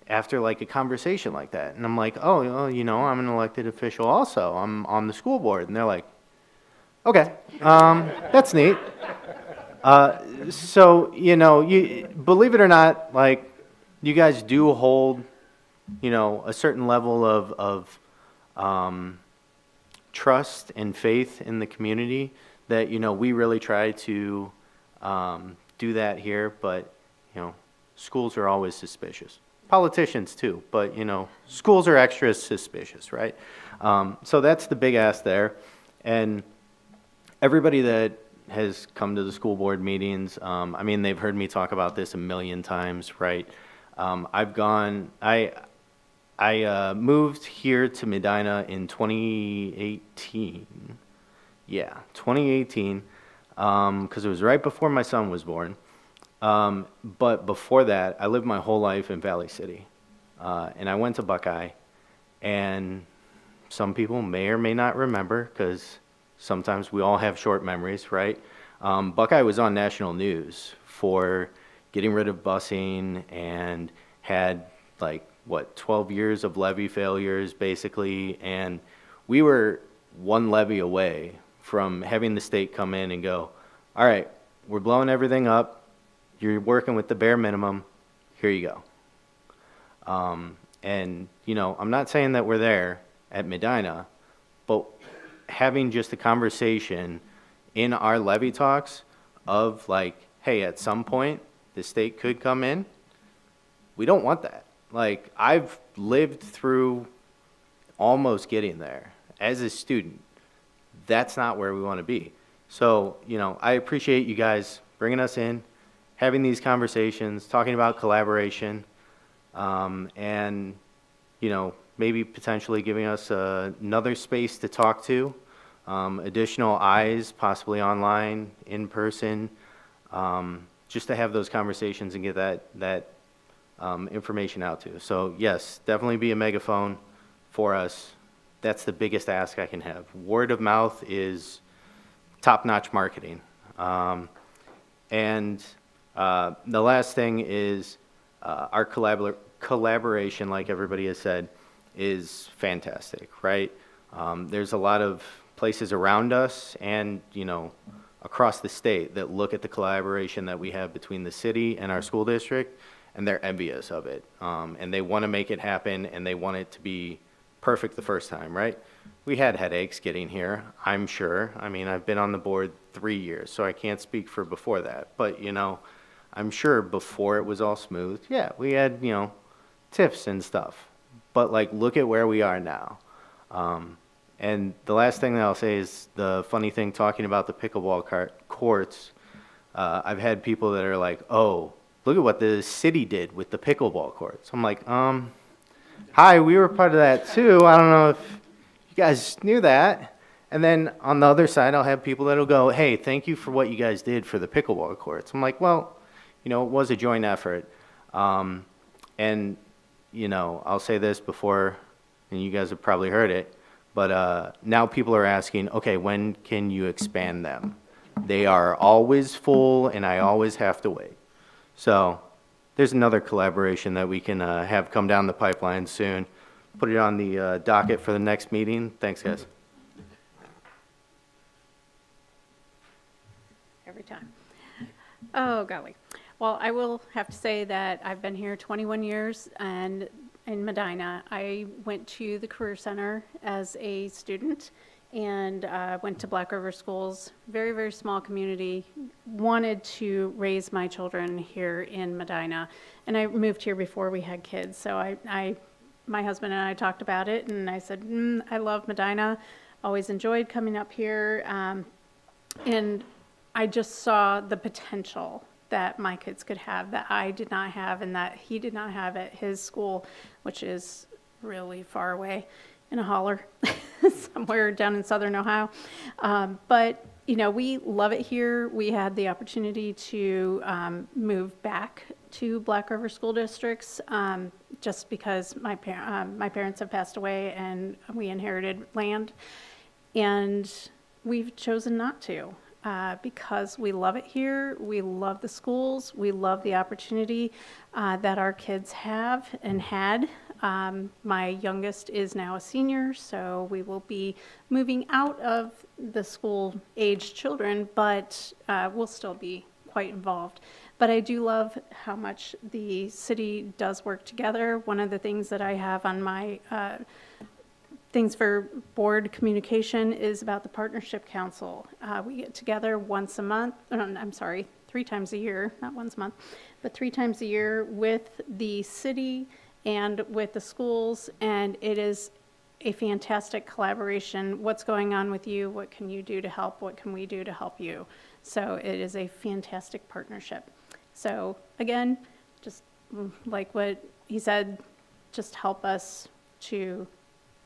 after like a conversation like that? And I'm like, oh, well, you know, I'm an elected official also. I'm on the school board. And they're like, okay, that's neat. So, you know, you believe it or not, like, you guys do hold, you know, a certain level of trust and faith in the community that, you know, we really try to do that here, but, you know, schools are always suspicious. Politicians too, but, you know, schools are extra suspicious, right? So that's the big ask there. And everybody that has come to the school board meetings, I mean, they've heard me talk about this a million times, right? I moved here to Medina in 2018. Yeah, 2018, because it was right before my son was born. But before that, I lived my whole life in Valley City. And I went to Buckeye, and some people may or may not remember, because sometimes we all have short memories, right? Buckeye was on national news for getting rid of busing and had like, 12 years of levy failures basically, and we were one levy away from having the state come in and go, all right, we're blowing everything up, you're working with the bare minimum, here you go. And, you know, I'm not saying that we're there at Medina, but having just a conversation in our levy talks of like, hey, at some point, the state could come in, we don't want that. Like, I've lived through almost getting there as a student. That's not where we want to be. So, you know, I appreciate you guys bringing us in, having these conversations, talking about collaboration, and, you know, maybe potentially giving us another space to talk to, additional eyes, possibly online, in person, just to have those conversations and get that information out to. So yes, definitely be a megaphone for us. That's the biggest ask I can have. Word of mouth is top-notch marketing. And the last thing is our collaboration, like everybody has said, is fantastic, right? There's a lot of places around us and, across the state that look at the collaboration that we have between the city and our school district, and they're envious of it. And they want to make it happen, and they want it to be perfect the first time, right? We had headaches getting here, I'm sure. I mean, I've been on the board 3 years, so I can't speak for before that. But, I'm sure before it was all smooth, yeah, we had, tiffs and stuff. But, look at where we are now. And the last thing that I'll say is the funny thing talking about the pickleball courts, I've had people that are like, oh, look at what the city did with the pickleball courts. I'm like, hi, we were part of that too. I don't know if you guys knew that. And then on the other side, I'll have people that'll go, hey, thank you for what you guys did for the pickleball courts. I'm like, well, it was a joint effort. And, I'll say this before, and you guys have probably heard it, but now people are asking, okay, when can you expand them? They are always full, and I always have to wait. So there's another collaboration that we can have come down the pipeline soon. Put it on the docket for the next meeting. Thanks, guys. Every time. Oh, golly. Well, I will have to say that I've been here 21 years, and in Medina, I went to the Career Center as a student and went to Black River Schools, very, very small community, wanted to raise my children here in Medina. And I moved here before we had kids, so my husband and I talked about it, and I said, I love Medina, always enjoyed coming up here, and I just saw the potential that my kids could have that I did not have and that he did not have at his school, which is really far away in a holler somewhere down in southern Ohio. But, we love it here. We had the opportunity to move back to Black River School Districts just because my parents have passed away and we inherited land. And we've chosen not to. Because we love it here, we love the schools, we love the opportunity that our kids have and had. My youngest is now a senior, so we will be moving out of the school-aged children, but we'll still be quite involved. But I do love how much the city does work together. One of the things that I have on my things for board communication is about the Partnership Council. We get together once a month, I'm sorry, 3 times a year, not once a month, but 3 times a year with the city and with the schools, and it is a fantastic collaboration. What's going on with you? What can you do to help? What can we do to help you? So it is a fantastic partnership. So again, just like what he said, just help us to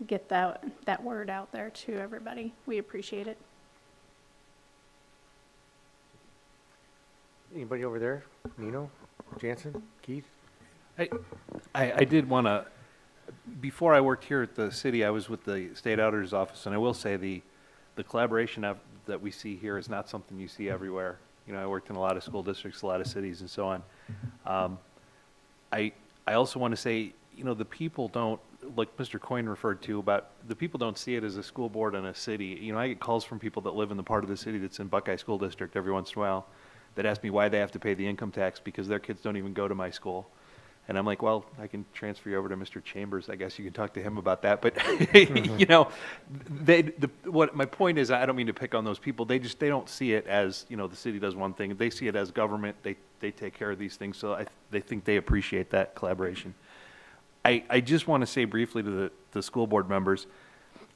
get that word out there to everybody. We appreciate it. Anybody over there? Nino? Jansen? Keith? I did want to, before I worked here at the city, I was with the state auditor's office, and I will say the collaboration that we see here is not something you see everywhere. I worked in a lot of school districts, a lot of cities, and so on. I also want to say, the people don't, like Mr. Coyne referred to, about the people don't see it as a school board in a city. I get calls from people that live in the part of the city that's in Buckeye School District every once in a while that ask me why they have to pay the income tax because their kids don't even go to my school. And I'm like, well, I can transfer you over to Mr. Chambers. I guess you can talk to him about that. But, what my point is, I don't mean to pick on those people. They don't see it as, the city does one thing. They see it as government. They take care of these things. So they think they appreciate that collaboration. I just want to say briefly to the school board members,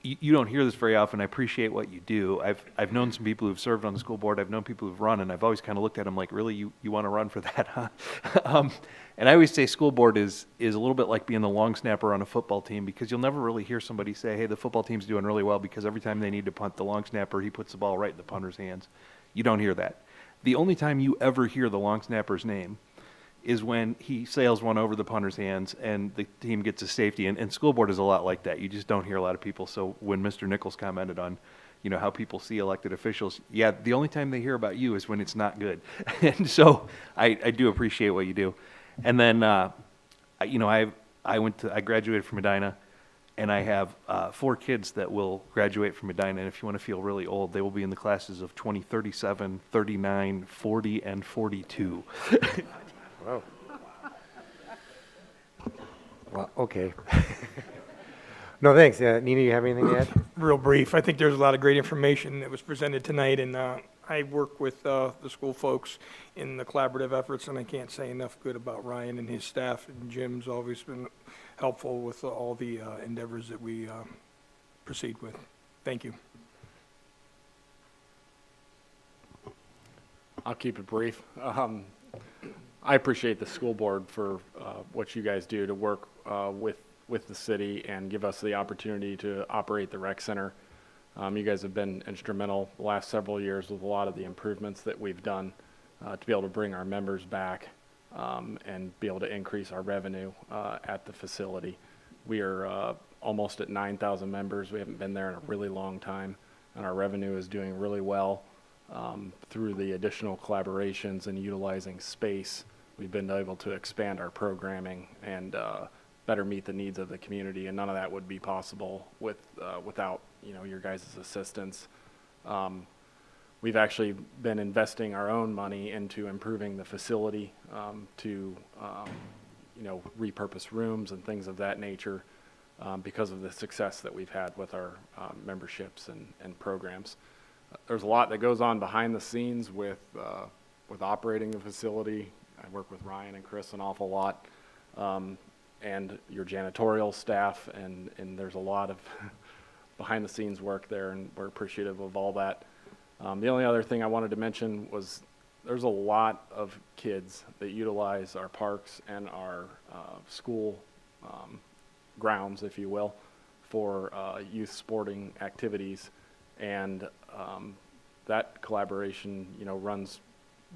you don't hear this very often. I appreciate what you do. I've known some people who've served on the school board. I've known people who've run, and I've always kind of looked at them like, really, you want to run for that, huh? And I always say school board is a little bit like being the long snapper on a football team, because you'll never really hear somebody say, hey, the football team's doing really well, because every time they need to punt, the long snapper, he puts the ball right in the punter's hands. You don't hear that. The only time you ever hear the long snapper's name is when he sails one over the punter's hands and the team gets a safety. And school board is a lot like that. You just don't hear a lot of people. So when Mr. Nichols commented on, you know, how people see elected officials. Yeah, the only time they hear about you is when it's not good. And so I do appreciate what you do. And then, you know, I graduated from Medina, and I have 4 kids that will graduate from Medina. And if you want to feel really old, they will be in the classes of 2037, 39, 40, and 42. Wow. Well, okay. No, thanks. Nina, you have anything to add? Real brief, I think there's a lot of great information that was presented tonight, and I work with the school folks in the collaborative efforts, and I can't say enough good about Ryan and his staff, and Jim's always been helpful with all the endeavors that we proceed with. Thank you. I'll keep it brief. I appreciate the school board for what you guys do to work with the city and give us the opportunity to operate the rec center. You guys have been instrumental the last several years with a lot of the improvements that we've done to be able to bring our members back and be able to increase our revenue at the facility. We are almost at 9,000 members. We haven't been there in a really long time, and our revenue is doing really well. Through the additional collaborations and utilizing space, we've been able to expand our programming and better meet the needs of the community, and none of that would be possible without your guys' assistance. We've actually been investing our own money into improving the facility to repurpose rooms and things of that nature because of the success that we've had with our memberships and programs. There's a lot that goes on behind the scenes with operating the facility. I work with Ryan and Chris an awful lot, and your janitorial staff, and there's a lot of behind the scenes work there, and we're appreciative of all that. The only other thing I wanted to mention was there's a lot of kids that utilize our parks and our school grounds, if you will, for youth sporting activities, and that collaboration, runs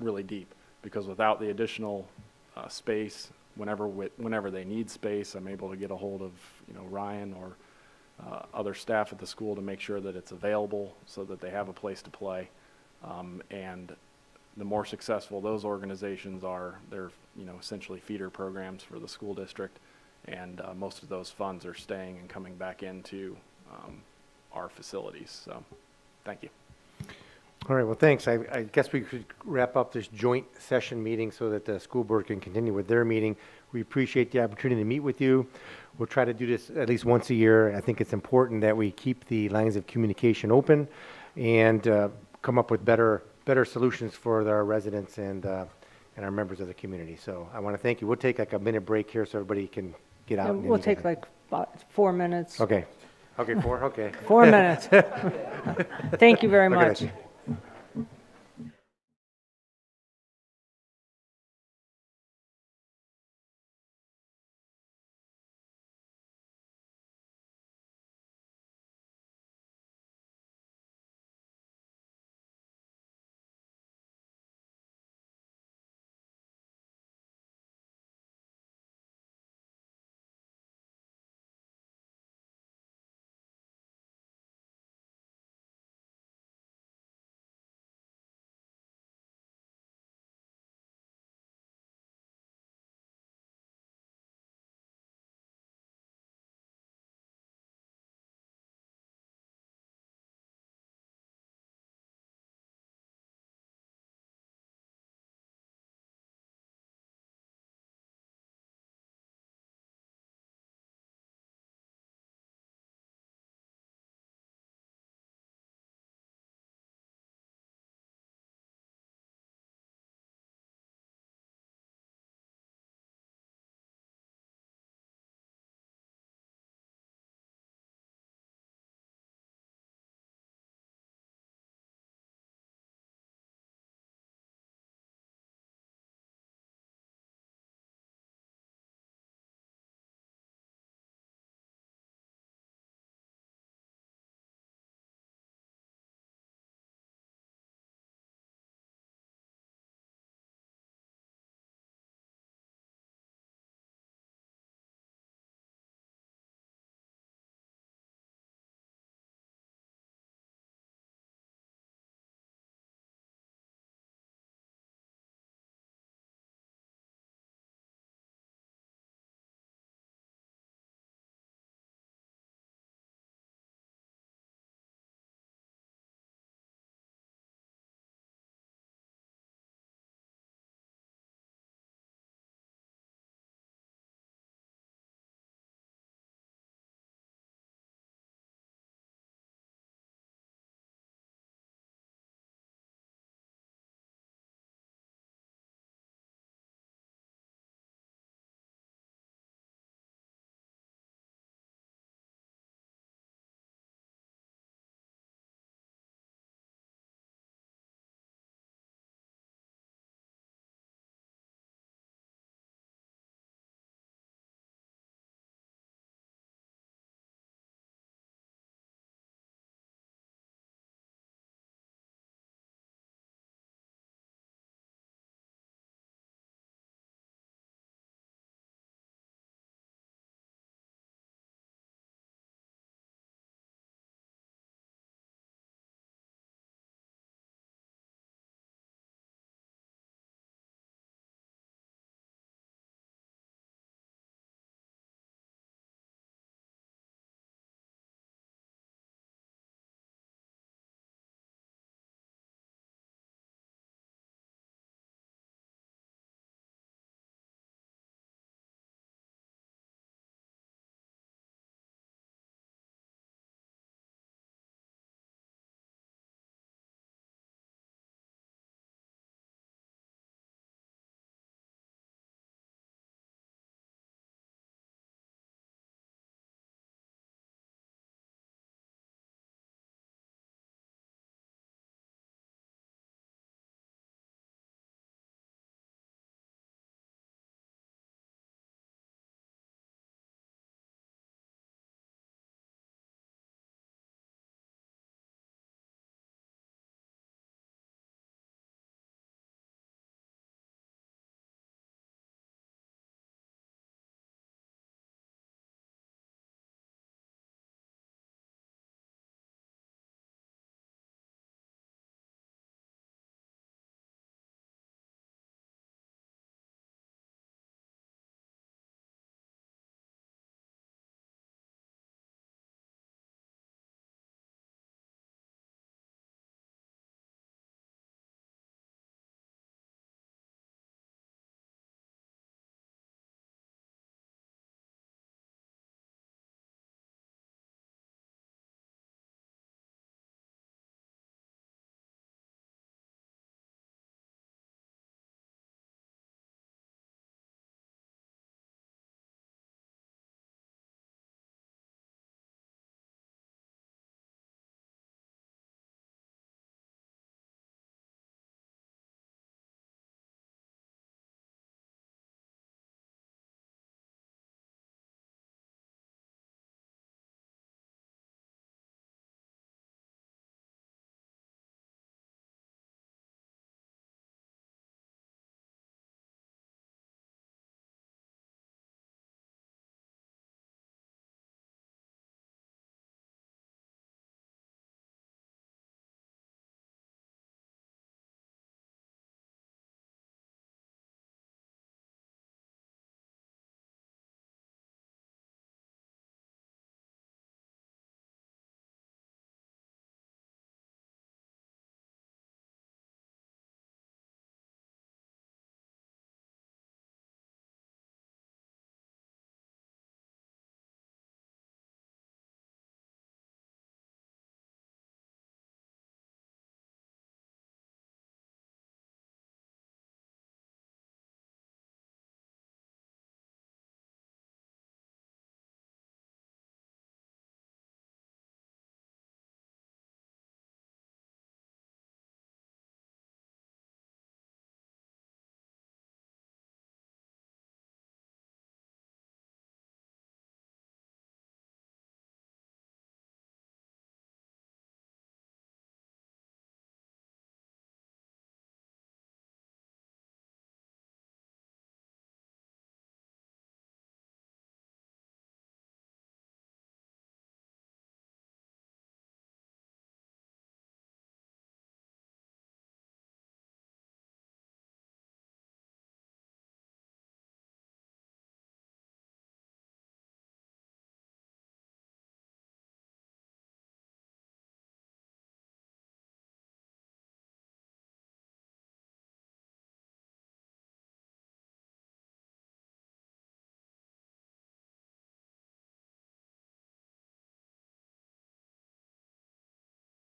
really deep, because without the additional space, whenever they need space, I'm able to get a hold of Ryan or other staff at the school to make sure that it's available so that they have a place to play. And the more successful those organizations are, they're essentially feeder programs for the school district, and most of those funds are staying and coming back into our facilities. So thank you. All right, well, thanks. I guess we could wrap up this joint session meeting so that the school board can continue with their meeting. We appreciate the opportunity to meet with you. We'll try to do this at least once a year. I think it's important that we keep the lines of communication open and come up with better solutions for our residents and our members of the community. So I want to thank you. We'll take like a minute break here so everybody can get out. We'll take like about 4 minutes. Okay. Okay, 4? Okay. 4 minutes. Thank you very much. Okay.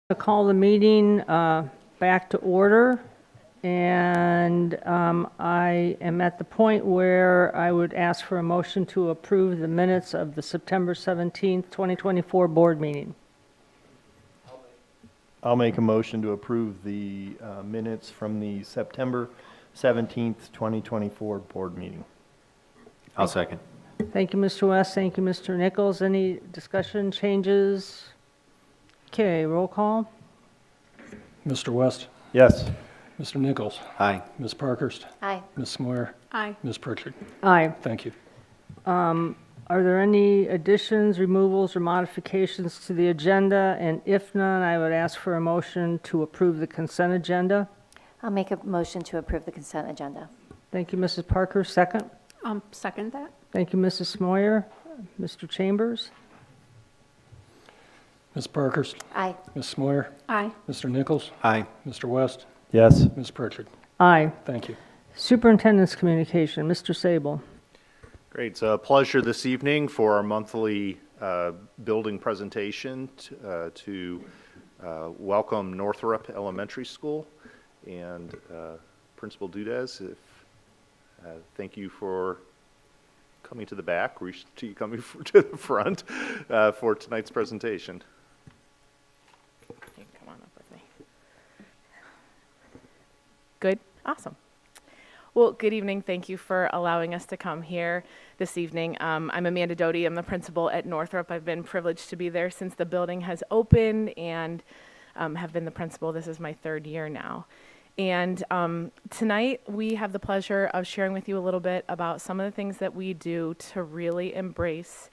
To call the meeting back to order, and I am at the point where I would ask for a motion to approve the minutes of the September 17th, 2024 board meeting. I'll make a motion to approve the minutes from the September 17th, 2024 board meeting. I'll second. Thank you, Mr. West. Thank you, Mr. Nichols. Any discussion, changes? Okay, roll call. Mr. West, Yes. Mr. Nichols, Aye. Ms. Parkhurst, Aye. Ms. Smoyer, Aye. Ms. Pritchard. Aye. Thank you. Are there any additions, removals, or modifications to the agenda? And if none, I would ask for a motion to approve the consent agenda. I'll make a motion to approve the consent agenda. Thank you, Mrs. Parker. Second. Second that? Thank you, Mrs. Smoyer. Mr. Chambers? Ms. Parkhurst, Aye. Ms. Smoyer, Aye. Mr. Nichols, Aye. Mr. West, Yes. Ms. Pritchard. Aye. Thank you. Superintendent's communication, Mr. Sable. Great. It's a pleasure this evening for our monthly building presentation to welcome Northrop Elementary School. And Principal Dudez, thank you for coming to the back, or you coming to the front for tonight's presentation. You can come on up with me. Good? Awesome. Well, good evening. Thank you for allowing us to come here this evening. I'm Amanda Doty. I'm the principal at Northrop. I've been privileged to be there since the building has opened and have been the principal. This is my third year now. And tonight we have the pleasure of sharing with you a little bit about some of the things that we do to really embrace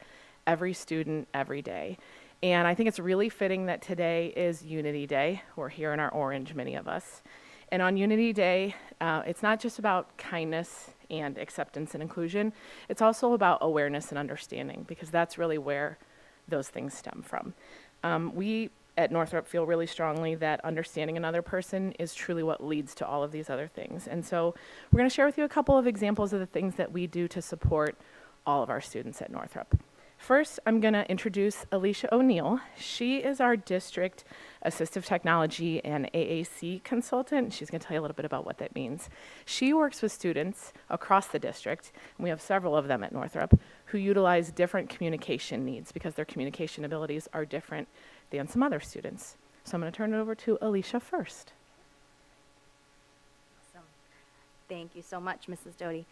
every student every day. And I think it's really fitting that today is Unity Day. We're here in our orange, many of us. And on Unity Day, it's not just about kindness and acceptance and inclusion. It's also about awareness and understanding, because that's really where those things stem from. We at Northrop feel really strongly that understanding another person is truly what leads to all of these other things. And so we're going to share with you a couple of examples of the things that we do to support all of our students at Northrop. First, I'm going to introduce Alicia O'Neill. She is our district assistive technology and AAC consultant. She's going to tell you a little bit about what that means. She works with students across the district, and we have several of them at Northrop, who utilize different communication needs because their communication abilities are different than some other students. So I'm going to turn it over to Alicia first. Awesome. Thank you so much, Mrs. Doty.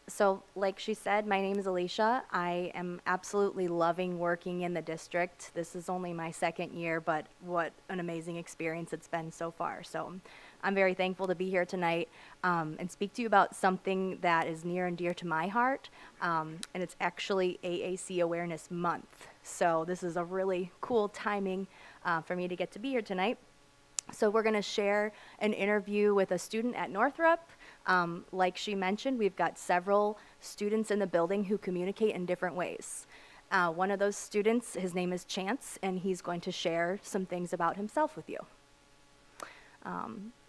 So like she said, my name is Alicia. I am absolutely loving working in the district. This is only my second year, but what an amazing experience it's been so far. So I'm very thankful to be here tonight and speak to you about something that is near and dear to my heart, and it's actually AAC Awareness Month. So this is a really cool timing for me to get to be here tonight. So we're going to share an interview with a student at Northrop. Like she mentioned, we've got several students in the building who communicate in different ways. One of those students, his name is Chance, and he's going to share some things about himself with you.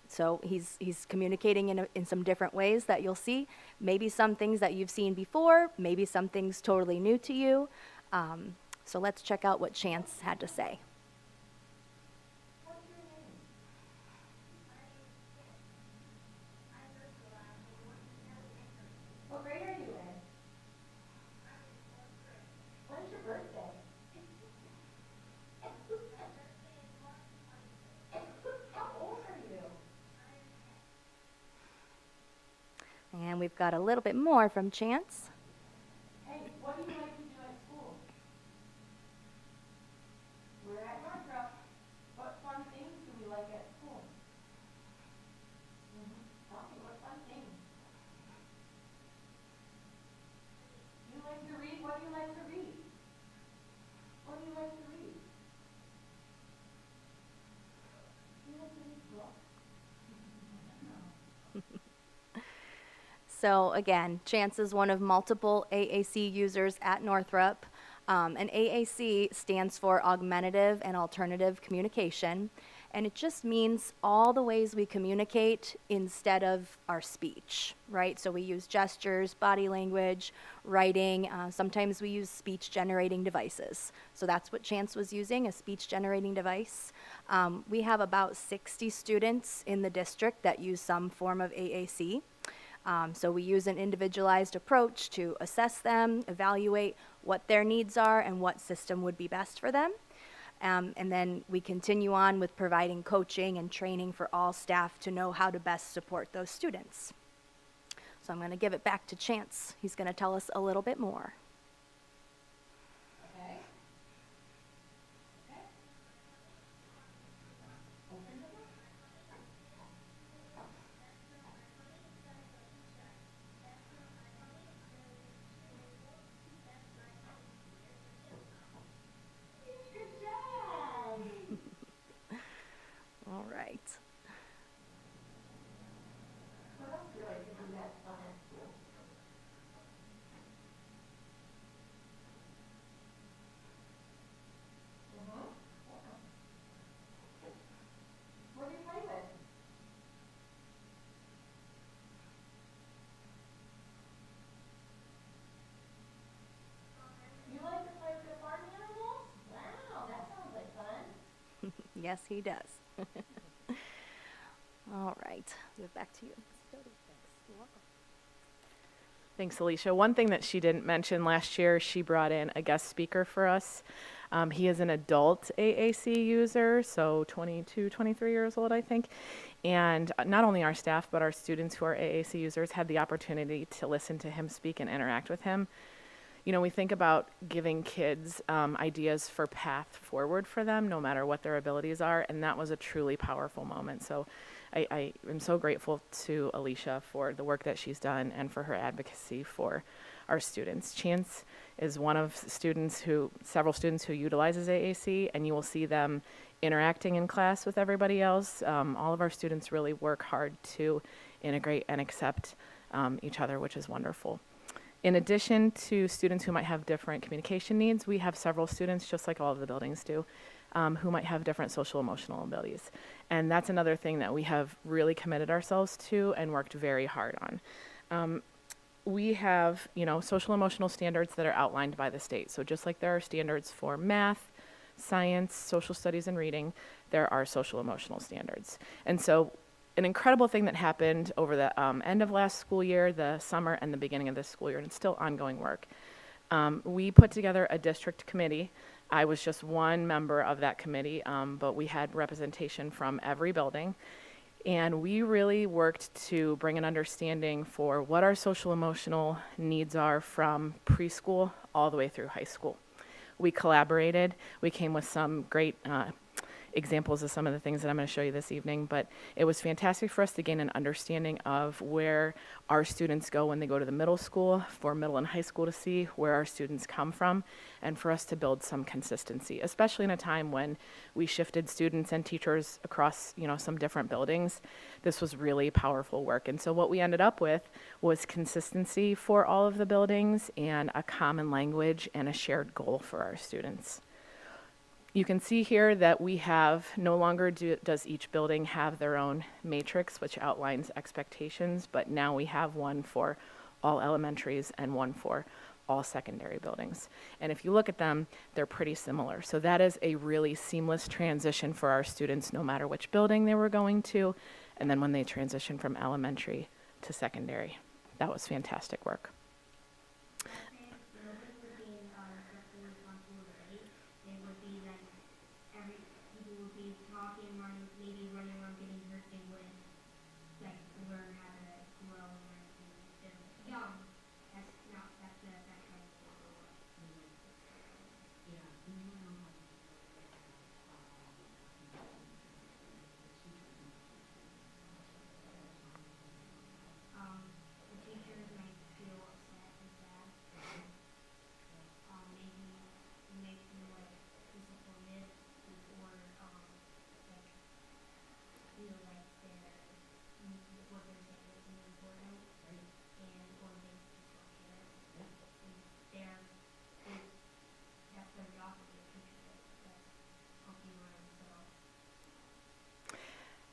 So he's communicating in some different ways that you'll see. Maybe some things that you've seen before, maybe some things totally new to you. So let's check out what Chance had to say. What grade are you in? When's your birthday? How old are you? And we've got a little bit more from Chance. Hey, what do you like to do at school? We're at Northrop. What fun things do we like at school? Tell me, what fun things? You like to read? What do you like to read? What do you like to read? You like to read books? So again, Chance is one of multiple AAC users at Northrop. And AAC stands for Augmentative and Alternative Communication. And it just means all the ways we communicate instead of our speech, right? So we use gestures, body language, writing. Sometimes we use speech-generating devices. So that's what Chance was using, a speech-generating device. We have about 60 students in the district that use some form of AAC. So we use an individualized approach to assess them, evaluate what their needs are and what system would be best for them. And then we continue on with providing coaching and training for all staff to know how to best support those students. So I'm going to give it back to Chance. He's going to tell us a little bit more. Okay. Okay. Open the book. Good job. All right. What else do you like to do that's fun? What do you play with? You like to play with the farm animals? Wow, that sounds like fun. Yes, he does. All right. Give it back to you. Thanks. You're welcome. Thanks, Alicia. One thing that she didn't mention, last year she brought in a guest speaker for us. He is an adult AAC user, so 22, 23 years old, I think. And not only our staff, but our students who are AAC users had the opportunity to listen to him speak and interact with him. You know, we think about giving kids ideas for path forward for them, no matter what their abilities are, and that was a truly powerful moment. So I am so grateful to Alicia for the work that she's done and for her advocacy for our students. Chance is one of several students who utilizes AAC, and you will see them interacting in class with everybody else. All of our students really work hard to integrate and accept each other, which is wonderful. In addition to students who might have different communication needs, we have several students, just like all of the buildings do, who might have different social emotional abilities. And that's another thing that we have really committed ourselves to and worked very hard on. We have, social emotional standards that are outlined by the state. So just like there are standards for math, science, social studies, and reading, there are social emotional standards. And so an incredible thing that happened over the end of last school year, the summer, and the beginning of this school year, and it's still ongoing work. We put together a district committee. I was just one member of that committee, but we had representation from every building. And we really worked to bring an understanding for what our social emotional needs are from preschool all the way through high school. We collaborated. We came with some great examples of some of the things that I'm going to show you this evening, but it was fantastic for us to gain an understanding of where our students go when they go to the middle school, for middle and high school to see where our students come from, and for us to build some consistency, especially in a time when we shifted students and teachers across, some different buildings. This was really powerful work. And so what we ended up with was consistency for all of the buildings and a common language and a shared goal for our students. You can see here that we have, no longer does each building have their own matrix, which outlines expectations, but now we have one for all elementaries and one for all secondary buildings. And if you look at them, they're pretty similar. So that is a really seamless transition for our students, no matter which building they were going to, and then when they transition from elementary to secondary. That was fantastic work.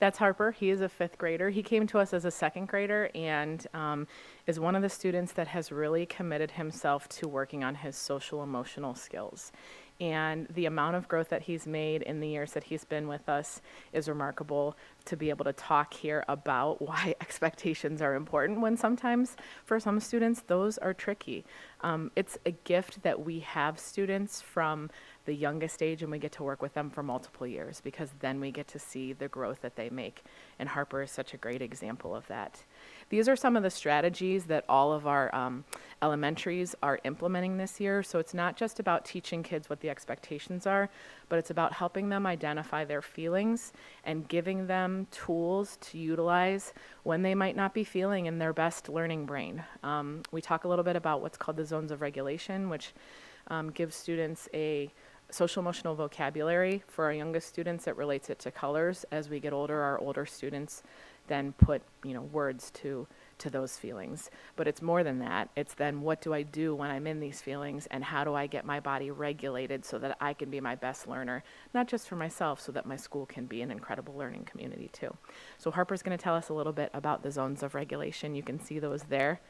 That's Harper. He is a 5th grader. He came to us as a 2nd grader and is one of the students that has really committed himself to working on his social emotional skills. And the amount of growth that he's made in the years that he's been with us is remarkable. To be able to talk here about why expectations are important when sometimes for some students those are tricky. It's a gift that we have students from the youngest age and we get to work with them for multiple years because then we get to see the growth that they make. And Harper is such a great example of that. These are some of the strategies that all of our elementaries are implementing this year. So it's not just about teaching kids what the expectations are, but it's about helping them identify their feelings and giving them tools to utilize when they might not be feeling in their best learning brain. We talk a little bit about what's called the zones of regulation, which gives students a social emotional vocabulary. For our youngest students, it relates it to colors. As we get older, our older students then put words to those feelings. But it's more than that. It's then what do I do when I'm in these feelings and how do I get my body regulated so that I can be my best learner, not just for myself, so that my school can be an incredible learning community too. So Harper's going to tell us a little bit about the zones of regulation. You can see those there.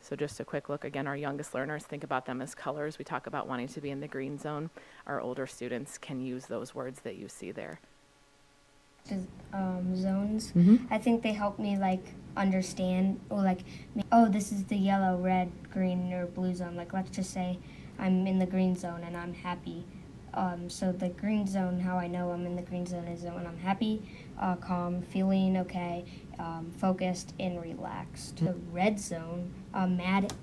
So just a quick look, again, our youngest learners, think about them as colors. We talk about wanting to be in the green zone. Our older students can use those words that you see there. Zones. I think they help me understand, or this is the yellow, red, green, or blue zone. Let's just say I'm in the green zone and I'm happy. So the green zone, how I know I'm in the green zone is when I'm happy, calm, feeling okay, focused, and relaxed. The red zone, mad,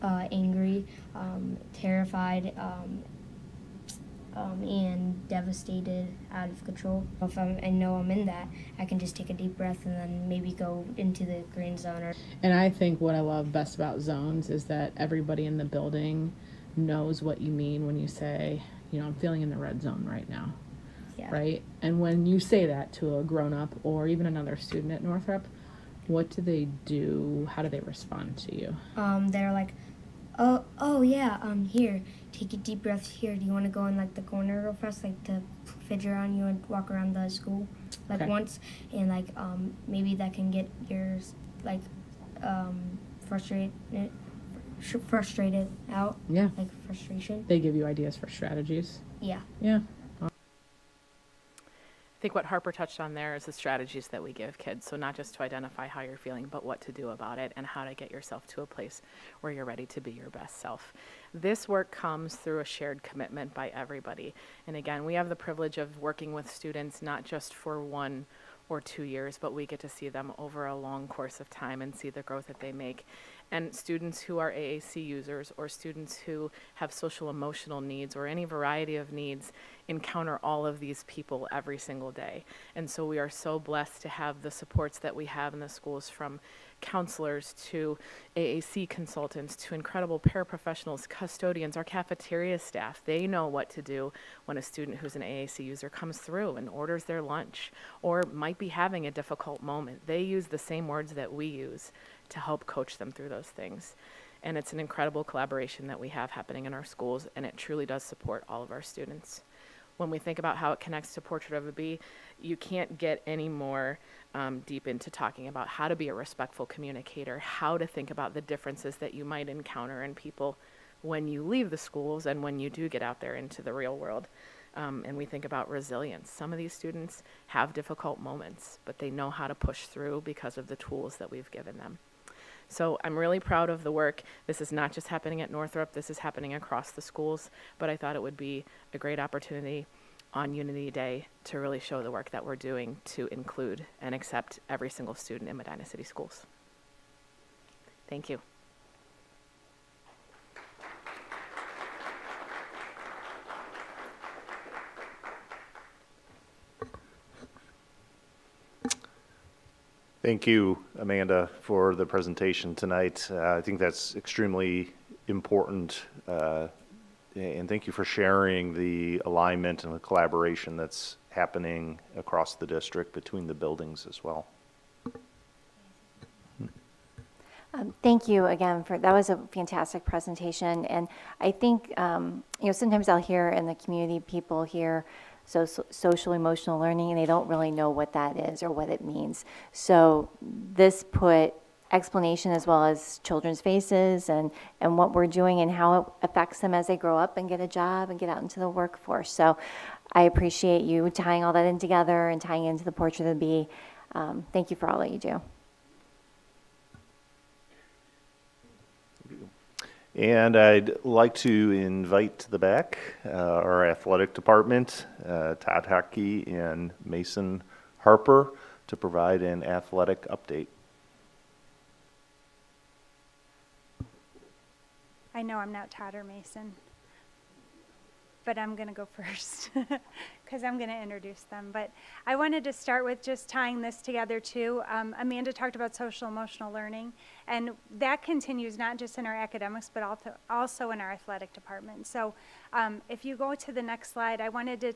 angry, terrified, and devastated, out of control. If I know I'm in that, I can just take a deep breath and then maybe go into the green zone. And I think what I love best about zones is that everybody in the building knows what you mean when you say, I'm feeling in the red zone right now. Yeah. Right? And when you say that to a grown-up or even another student at Northrop, what do they do? How do they respond to you? They're like, oh yeah, here, take a deep breath here. Do you want to go in the corner real fast, to fidget around you and walk around the school Okay. once, and maybe that can get your frustrated out. Yeah. Frustration. They give you ideas for strategies. Yeah. Yeah. I think what Harper touched on there is the strategies that we give kids. So not just to identify how you're feeling, but what to do about it and how to get yourself to a place where you're ready to be your best self. This work comes through a shared commitment by everybody. And again, we have the privilege of working with students not just for 1 or 2 years, but we get to see them over a long course of time and see the growth that they make. And students who are AAC users or students who have social emotional needs or any variety of needs encounter all of these people every single day. And so we are so blessed to have the supports that we have in the schools, from counselors to AAC consultants to incredible paraprofessionals, custodians, our cafeteria staff. They know what to do when a student who's an AAC user comes through and orders their lunch or might be having a difficult moment. They use the same words that we use to help coach them through those things. And it's an incredible collaboration that we have happening in our schools, and it truly does support all of our students. When we think about how it connects to Portrait of a Bee, you can't get any more deep into talking about how to be a respectful communicator, how to think about the differences that you might encounter in people when you leave the schools and when you do get out there into the real world. And we think about resilience. Some of these students have difficult moments, but they know how to push through because of the tools that we've given them. So I'm really proud of the work. This is not just happening at Northrop, this is happening across the schools, but I thought it would be a great opportunity on Unity Day to really show the work that we're doing to include and accept every single student in Medina City Schools. Thank you. Thank you, Amanda, for the presentation tonight. I think that's extremely important, and thank you for sharing the alignment and the collaboration that's happening across the district between the buildings as well. Thank you again that was a fantastic presentation. And I think, sometimes I'll hear in the community people here social emotional learning, and they don't really know what that is or what it means. So this put explanation as well as children's faces and what we're doing and how it affects them as they grow up and get a job and get out into the workforce. So I appreciate you tying all that in together and tying into the portrait of the bee. Thank you for all that you do. And I'd like to invite to the back our athletic department, Todd Hockey and Mason Harper, to provide an athletic update. I know I'm not Todd or Mason, but I'm going to go first because I'm going to introduce them. But I wanted to start with just tying this together too. Amanda talked about social emotional learning, and that continues not just in our academics, but also in our athletic department. So if you go to the next slide, I wanted to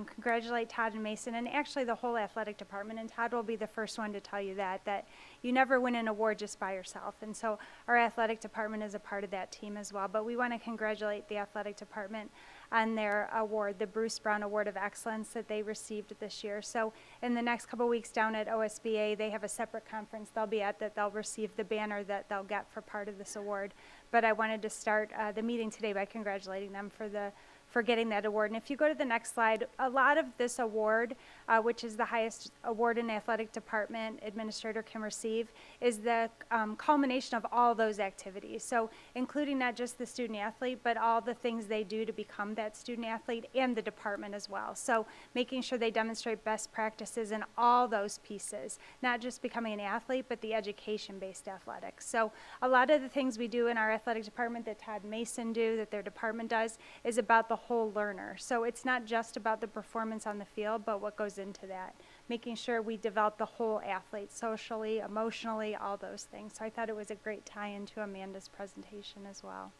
congratulate Todd and Mason, and actually the whole athletic department, and Todd will be the first one to tell you that you never win an award just by yourself. And so our athletic department is a part of that team as well. But we want to congratulate the athletic department on their award, the Bruce Brown Award of Excellence that they received this year. So in the next couple weeks down at OSBA, they have a separate conference they'll be at that they'll receive the banner that they'll get for part of this award. But I wanted to start the meeting today by congratulating them for getting that award. And if you go to the next slide, a lot of this award, which is the highest award an athletic department administrator can receive, is the culmination of all those activities. So including not just the student athlete, but all the things they do to become that student athlete and the department as well. So making sure they demonstrate best practices in all those pieces, not just becoming an athlete, but the education-based athletics. So a lot of the things we do in our athletic department that Todd Mason do, that their department does, is about the whole learner. So it's not just about the performance on the field, but what goes into that. Making sure we develop the whole athlete socially, emotionally, all those things. So I thought it was a great tie into Amanda's presentation as well.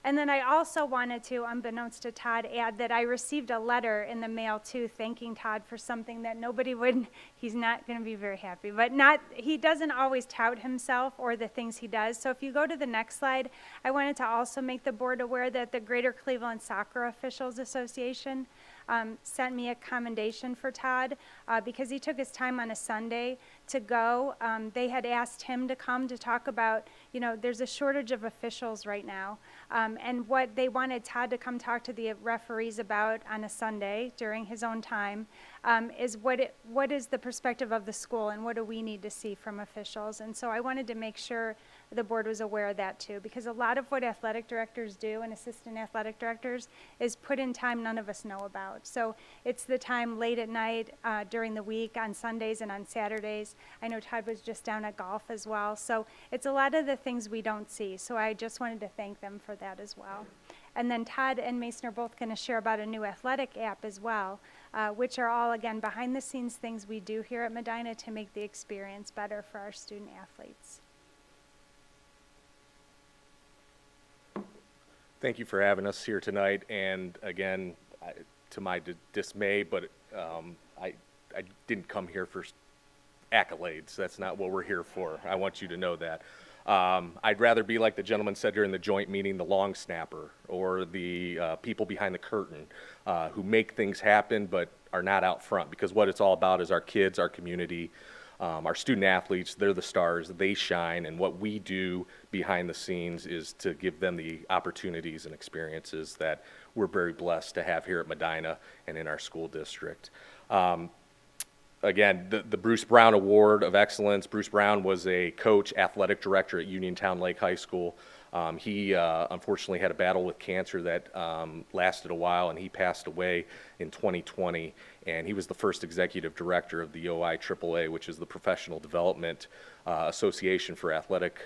And then I also wanted to, unbeknownst to Todd, add that I received a letter in the mail too, thanking Todd for something that nobody would, he's not going to be very happy, but he doesn't always tout himself or the things he does. So if you go to the next slide, I wanted to also make the board aware that the Greater Cleveland Soccer Officials Association sent me a commendation for Todd because he took his time on a Sunday to go. They had asked him to come to talk about, there's a shortage of officials right now. And what they wanted Todd to come talk to the referees about on a Sunday during his own time is what is the perspective of the school and what do we need to see from officials. And so I wanted to make sure the board was aware of that too, because a lot of what athletic directors do and assistant athletic directors is put in time none of us know about. So it's the time late at night, during the week, on Sundays and on Saturdays. I know Todd was just down at golf as well. So it's a lot of the things we don't see. So I just wanted to thank them for that as well. And then Todd and Mason are both going to share about a new athletic app as well, which are all, again, behind the scenes things we do here at Medina to make the experience better for our student athletes. Thank you for having us here tonight, and again, to my dismay, but I didn't come here for accolades. That's not what we're here for. I want you to know that. I'd rather be like the gentleman said during the joint meeting, the long snapper, or the people behind the curtain who make things happen but are not out front, because what it's all about is our kids, our community, our student athletes. They're the stars, they shine, and what we do behind the scenes is to give them the opportunities and experiences that we're very blessed to have here at Medina and in our school district. Again, the Bruce Brown Award of Excellence. Bruce Brown was a coach, athletic director at Uniontown Lake High School. He unfortunately had a battle with cancer that lasted a while, and he passed away in 2020. And he was the first executive director of the OI AAA, which is the Professional Development Association for Athletic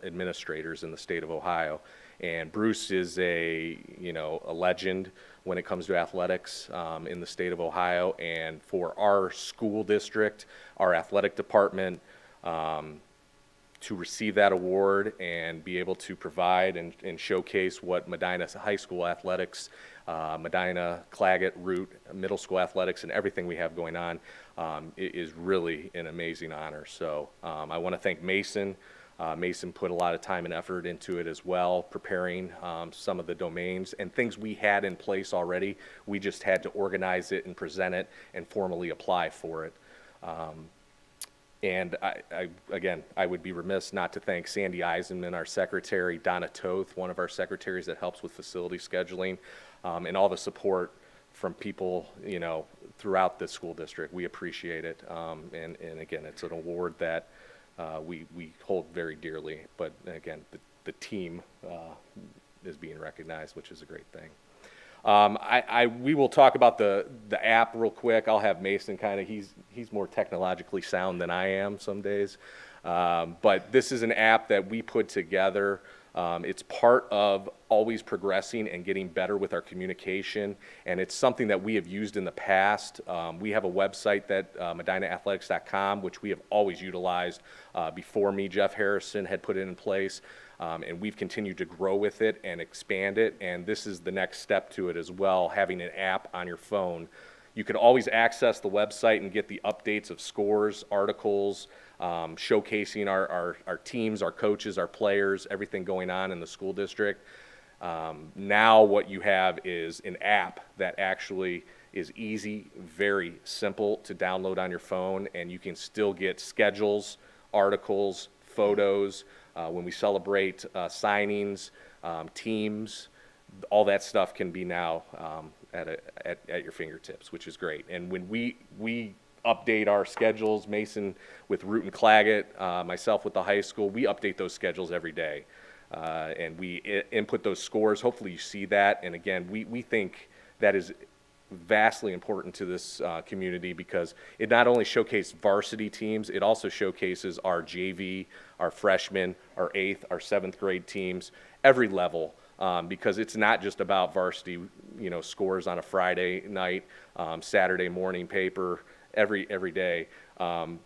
Administrators in the state of Ohio. And Bruce is a legend when it comes to athletics in the state of Ohio. And for our school district, our athletic department, to receive that award and be able to provide and showcase what Medina High School athletics, Medina, Claggett, Root, middle school athletics, and everything we have going on is really an amazing honor. So I want to thank Mason Mason put a lot of time and effort into it as well, preparing some of the domains and things we had in place already. We just had to organize it and present it and formally apply for it. And again, I would be remiss not to thank Sandy Eisenman, our secretary, Donna Toth, one of our secretaries that helps with facility scheduling, and all the support from people, throughout the school district. We appreciate it. And again, it's an award that we hold very dearly. But again, the team is being recognized, which is a great thing. We will talk about the app real quick. I'll have Mason he's more technologically sound than I am some days. But this is an app that we put together. It's part of always progressing and getting better with our communication, and it's something that we have used in the past. We have a website that medinaathletics.com, which we have always utilized. Before me, Jeff Harrison had put it in place, and we've continued to grow with it and expand it, and this is the next step to it as well, having an app on your phone. You can always access the website and get the updates of scores, articles, showcasing our teams, our coaches, our players, everything going on in the school district. Now what you have is an app that actually is easy, very simple to download on your phone, and you can still get schedules, articles, photos. When we celebrate signings, teams, all that stuff can be now at your fingertips, which is great. And when we update our schedules, Mason with Root and Claggett, myself with the high school, we update those schedules every day. And we input those scores. Hopefully you see that. And again, we think that is vastly important to this community because it not only showcases varsity teams, it also showcases our JV, our freshmen, our 8th, our 7th grade teams, every level. Because it's not just about varsity, scores on a Friday night, Saturday morning paper, every day.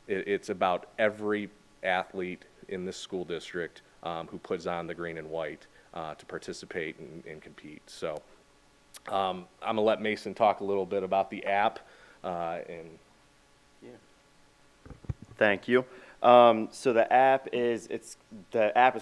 It's about every athlete in this school district who puts on the green and white to participate and compete. So I'm going to let Mason talk a little bit about the app. Thank you. So the app is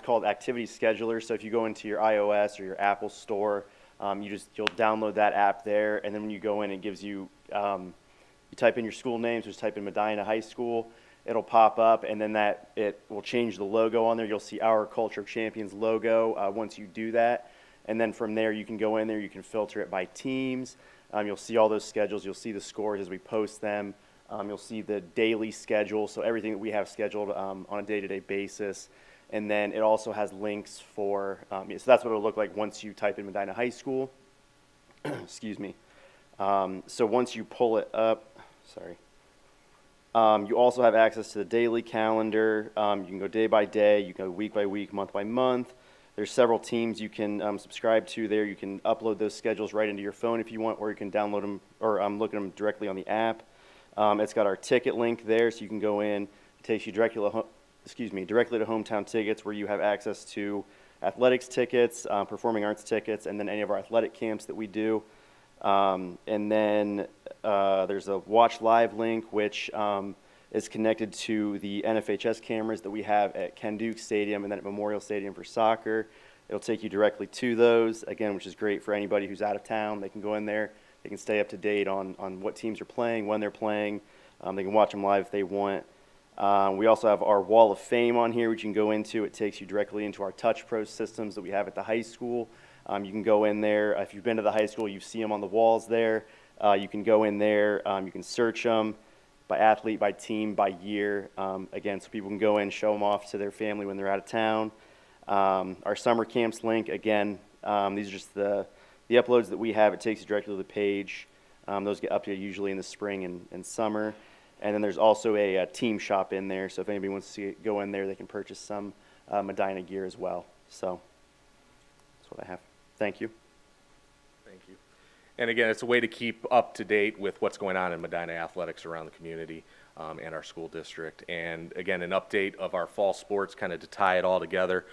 called Activity Scheduler. So if you go into your iOS or your Apple store, you'll download that app there, and then when you go in, it gives you you type in your school names, just type in Medina High School, it'll pop up, and then it will change the logo on there. You'll see Our Culture Champions logo once you do that, and then from there you can go in there, you can filter it by teams. You'll see all those schedules, you'll see the scores as we post them. You'll see the daily schedule, so everything that we have scheduled on a day-to-day basis. And then it also has links for, so that's what it'll look like once you type in Medina High School. Excuse me. So once you pull it up, you also have access to the daily calendar. You can go day by day, you can go week by week, month by month. There's several teams you can subscribe to there. You can upload those schedules right into your phone if you want, or you can download them, or look at them directly on the app. It's got our ticket link there, so you can go in. It takes you directly to Hometown Tickets, where you have access to athletics tickets, performing arts tickets, and then any of our athletic camps that we do. And then there's a Watch Live link, which is connected to the NFHS cameras that we have at Ken Duke Stadium and then at Memorial Stadium for soccer. It'll take you directly to those, again, which is great for anybody who's out of town. They can go in there. They can stay up to date on what teams are playing, when they're playing. They can watch them live if they want. We also have our Wall of Fame on here, which you can go into. It takes you directly into our Touch Pro systems that we have at the high school. You can go in there. If you've been to the high school, you see them on the walls there. You can go in there. You can search them by athlete, by team, by year. Again, so people can go in, show them off to their family when they're out of town. Our summer camps link, again, these are just the uploads that we have. It takes you directly to the page. Those get updated usually in the spring and summer. And then there's also a team shop in there. So if anybody wants to go in there, they can purchase some Medina gear as well. So that's what I have. Thank you. Thank you. And again, it's a way to keep up to date with what's going on in Medina athletics around the community and our school district. And again, an update of our fall sports, kind of to tie it all together.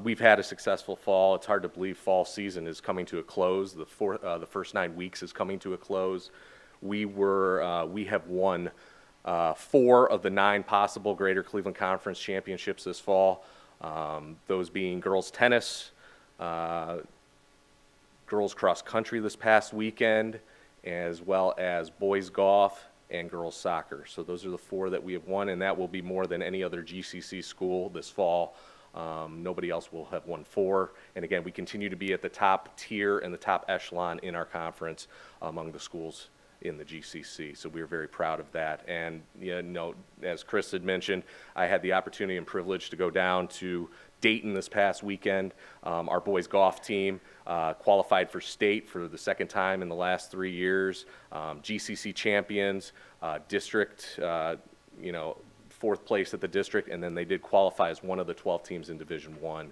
We've had a successful fall. It's hard to believe fall season is coming to a close. The first 9 weeks is coming to a close. We have won 4 of the 9 possible Greater Cleveland Conference championships this fall. Those being girls tennis, girls cross country this past weekend, as well as boys golf and girls soccer. So those are the 4 that we have won, and that will be more than any other GCC school this fall. Nobody else will have won 4. And again, we continue to be at the top tier and the top echelon in our conference among the schools in the GCC. So we're very proud of that. And you know, as Chris had mentioned, I had the opportunity and privilege to go down to Dayton this past weekend. Our boys golf team qualified for state for the 2nd time in the last 3 years. GCC champions, district, you know, 4th place at the district, and then they did qualify as one of the 12 teams in Division I.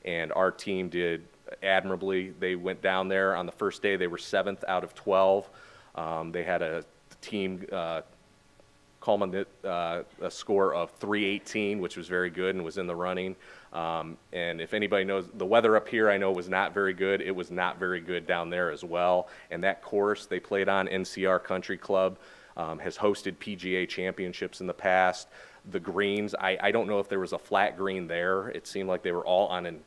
And our team did admirably. They went down there on the first day. They were 7th out of 12. They had a team culminate a score of 318, which was very good and was in the running. And if anybody knows, the weather up here I know was not very good. It was not very good down there as well. And that course they played on, NCR Country Club, has hosted PGA championships in the past. The greens, I don't know if there was a flat green there. It seemed like they were all on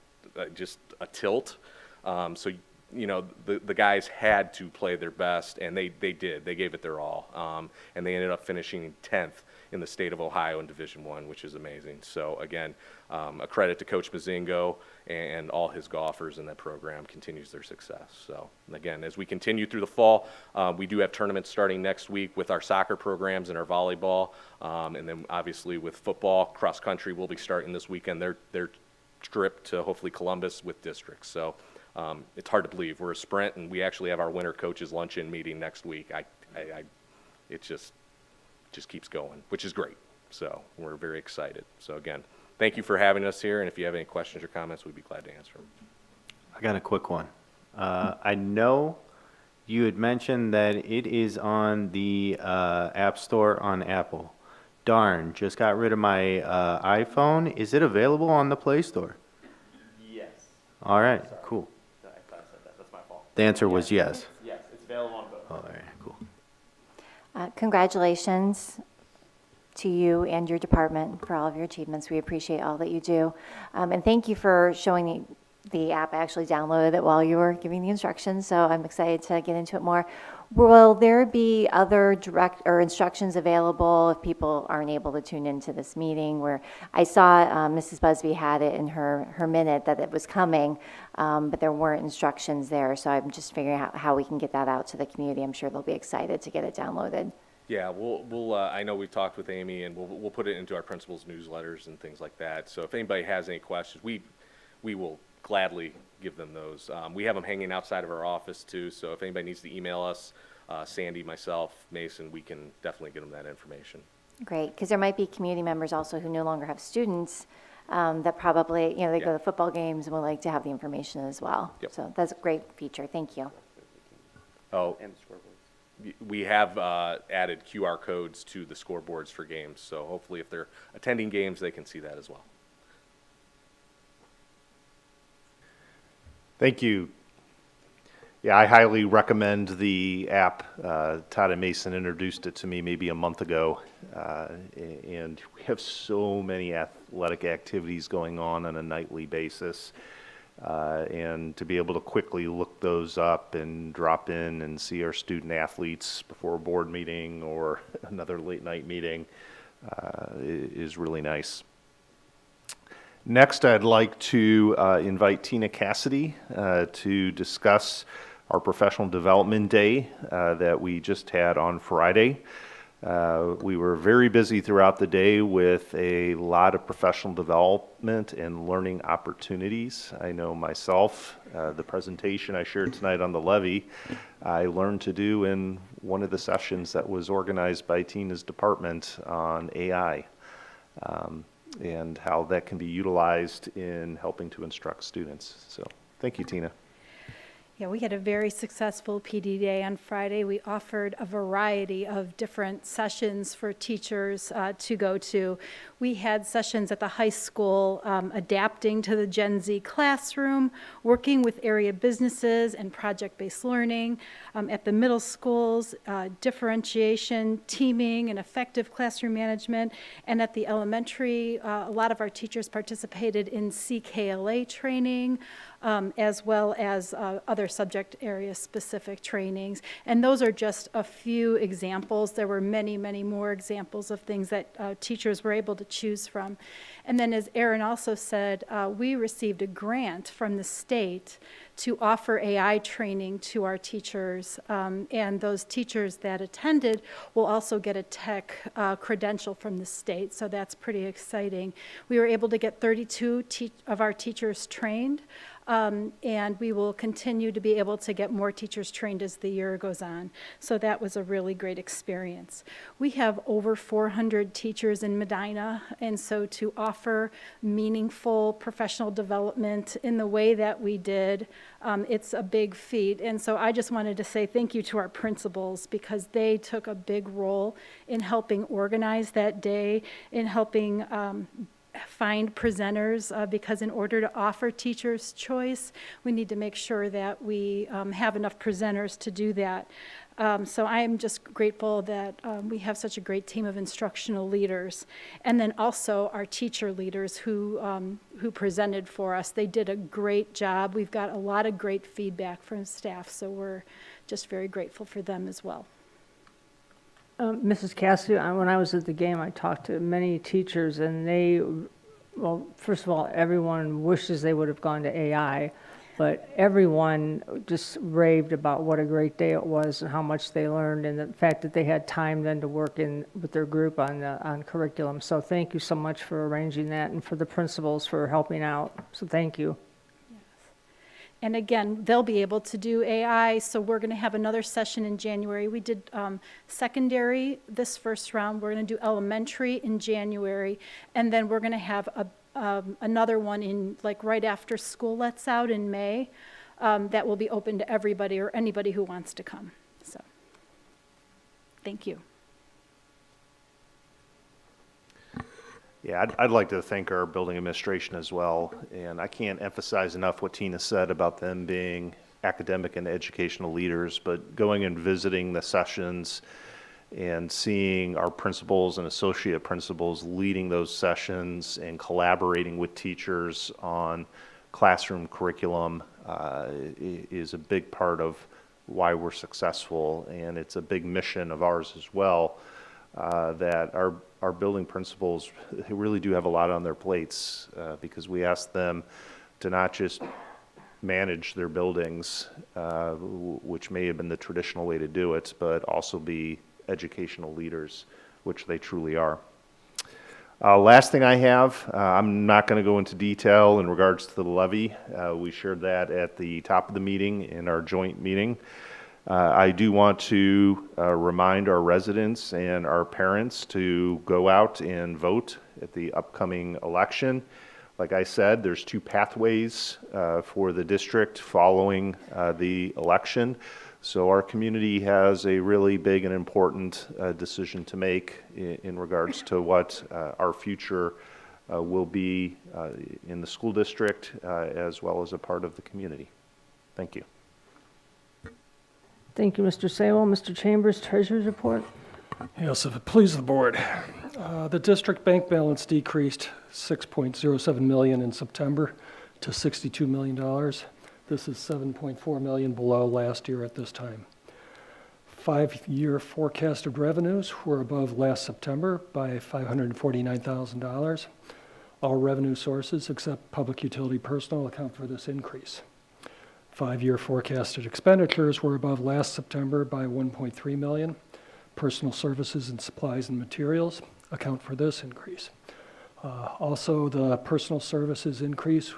just a tilt. So, you know, the guys had to play their best, and they did. They gave it their all. And they ended up finishing 10th in the state of Ohio in Division I, which is amazing. So, again, a credit to Coach Mazingo and all his golfers in that program continues their success. So, again, as we continue through the fall, we do have tournaments starting next week with our soccer programs and our volleyball. And then, obviously, with football, cross country will be starting this weekend. They're trip to hopefully Columbus with districts. So, it's hard to believe we're a sprint, and we actually have our winter coaches luncheon meeting next week. It just keeps going, which is great. So we're very excited. So again, thank you for having us here, and if you have any questions or comments, we'd be glad to answer them. I got a quick one. I know you had mentioned that it is on the App Store on Apple. Darn, just got rid of my iPhone. Is it available on the Play Store? Yes. All right, cool. I thought I said that. That's my fault. The answer was yes. Yes, it's available on both. All right, cool. Congratulations to you and your department for all of your achievements. We appreciate all that you do. And thank you for showing the app. I actually downloaded it while you were giving the instructions, so I'm excited to get into it more. Will there be other direct or instructions available if people aren't able to tune into this meeting? Where I saw Mrs. Busby had it in her minute that it was coming, but there weren't instructions there. So I'm just figuring out how we can get that out to the community. I'm sure they'll be excited to get it downloaded. Yeah, we'll I know we've talked with Amy, and we'll put it into our principals' newsletters and things like that. So if anybody has any questions, we will gladly give them those. We have them hanging outside of our office too, so if anybody needs to email us, Sandy, myself, Mason, we can definitely get them that information. Great, because there might be community members also who no longer have students that probably, you know, they go to football games and would like to have the information as well. Yep. So that's a great feature. Thank you. Oh, And the scoreboards. we have added QR codes to the scoreboards for games, so hopefully if they're attending games, they can see that as well. Thank you. Yeah, I highly recommend the app. Todd and Mason introduced it to me maybe a month ago, and we have so many athletic activities going on a nightly basis, and to be able to quickly look those up and drop in and see our student athletes before a board meeting or another late night meeting is really nice. Next, I'd like to invite Tina Cassidy to discuss our professional development day that we just had on Friday. We were very busy throughout the day with a lot of professional development and learning opportunities. I know myself, the presentation I shared tonight on the levy, I learned to do in one of the sessions that was organized by Tina's department on AI. And how that can be utilized in helping to instruct students. So, thank you, Tina. Yeah, we had a very successful PD Day on Friday. We offered a variety of different sessions for teachers to go to. We had sessions at the high school adapting to the Gen Z classroom, working with area businesses and project-based learning. At the middle schools, differentiation, teaming, and effective classroom management. And at the elementary, a lot of our teachers participated in CKLA training, as well as other subject area specific trainings. And those are just a few examples. There were many, many more examples of things that teachers were able to choose from. And then, as Aaron also said, we received a grant from the state to offer AI training to our teachers. And those teachers that attended will also get a tech credential from the state. So that's pretty exciting. We were able to get 32 of our teachers trained. And we will continue to be able to get more teachers trained as the year goes on. So that was a really great experience. We have over 400 teachers in Medina, and so to offer meaningful professional development in the way that we did, it's a big feat. And so I just wanted to say thank you to our principals, because they took a big role in helping organize that day, in helping find presenters, because in order to offer teachers choice, we need to make sure that we have enough presenters to do that. So I am just grateful that we have such a great team of instructional leaders. And then also our teacher leaders who presented for us. They did a great job. We've got a lot of great feedback from staff, so we're just very grateful for them as well. Mrs. Cassidy, when I was at the game, I talked to many teachers, and they, well, first of all, everyone wishes they would have gone to AI, but everyone just raved about what a great day it was and how much they learned, and the fact that they had time then to work in with their group on curriculum. So thank you so much for arranging that, and for the principals for helping out. So thank you. And again, they'll be able to do AI, so we're going to have another session in January. We did secondary this first round. We're going to do elementary in January, and then we're going to have another one in, like, right after school lets out in May, that will be open to everybody or anybody who wants to come. So, thank you. Yeah, I'd like to thank our building administration as well, and I can't emphasize enough what Tina said about them being academic and educational leaders, but going and visiting the sessions and seeing our principals and associate principals leading those sessions and collaborating with teachers on classroom curriculum is a big part of why we're successful, and it's a big mission of ours as well, that our building principals really do have a lot on their plates, because we ask them to not just manage their buildings, which may have been the traditional way to do it, but also be educational leaders, which they truly are. Last thing I have, I'm not going to go into detail in regards to the levy. We shared that at the top of the meeting in our joint meeting. I do want to remind our residents and our parents to go out and vote at the upcoming election. Like I said, there's two pathways for the district following the election. So our community has a really big and important decision to make in regards to what our future will be in the school district as well as a part of the community. Thank you. Thank you, Mr. Sewell. Mr. Chambers, Treasurer's Report. Yes, if it pleases the board. The district bank balance decreased $6.07 million in September to $62 million. This is $7.4 million below last year at this time. 5-year forecasted revenues were above last September by $549,000. All revenue sources except public utility personnel account for this increase. 5-year forecasted expenditures were above last September by $1.3 million. Personal services and supplies and materials account for this increase. Also, the personal services increase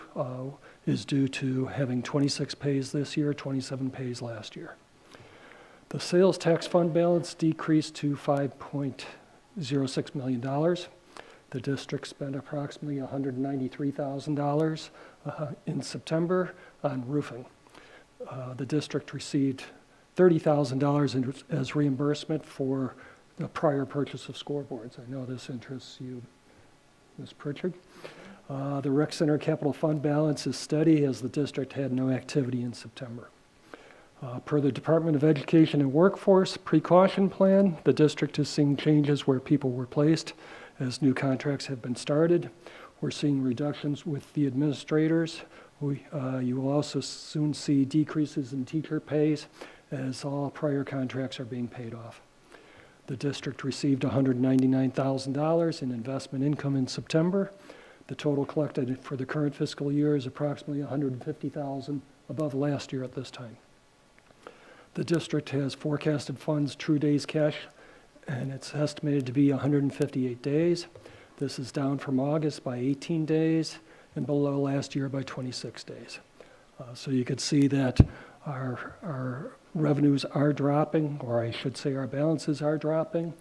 is due to having 26 pays this year, 27 pays last year. The sales tax fund balance decreased to $5.06 million. The district spent approximately $193,000 in September on roofing. The district received $30,000 as reimbursement for the prior purchase of scoreboards. I know this interests you, Ms. Pritchard. The rec center capital fund balance is steady as the district had no activity in September. Per the Department of Education and Workforce precaution plan, the district is seeing changes where people were placed as new contracts have been started. We're seeing reductions with the administrators. You will also soon see decreases in teacher pays as all prior contracts are being paid off. The district received $199,000 in investment income in September. The total collected for the current fiscal year is approximately $150,000 above last year at this time. The district has forecasted funds true days cash, and it's estimated to be 158 days. This is down from August by 18 days and below last year by 26 days. So you could see that our revenues are dropping, or I should say our balances are dropping.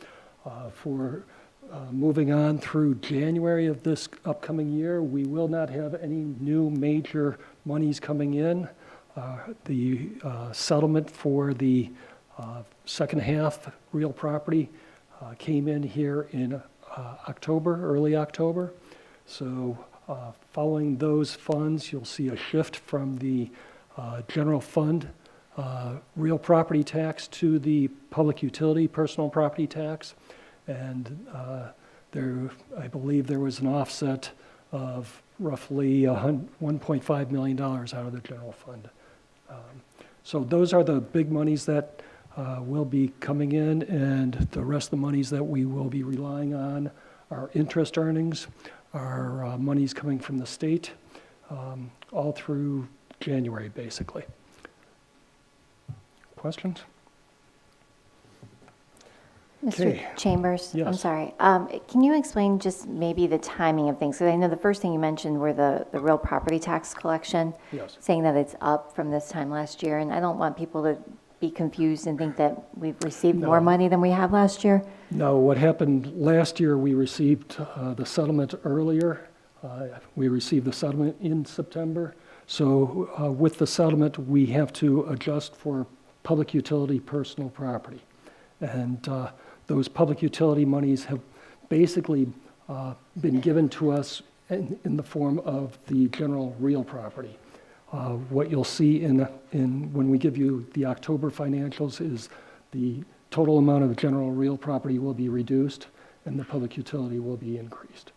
Moving on through January of this upcoming year, we will not have any new major monies coming in. The settlement for the second half real property came in here in October, early October. So following those funds, you'll see a shift from the general fund real property tax to the public utility personal property tax. And I believe there was an offset of roughly $1.5 million out of the general fund. So those are the big monies that will be coming in, and the rest of the monies that we will be relying on are interest earnings, are monies coming from the state, all through January, basically. Questions? Mr. Chambers, I'm Yes. sorry. Can you explain just maybe the timing of things? Because I know the first thing you mentioned were the real property tax collection, Yes. saying that it's up from this time last year, and I don't want people to be confused and think that we've received more money than we have last year. No, what happened last year, we received the settlement earlier. We received the settlement in September. So with the settlement, we have to adjust for public utility personal property. And those public utility monies have basically been given to us in the form of the general real property. What you'll see when we give you the October financials is the total amount of general real property will be reduced and the public utility will be increased.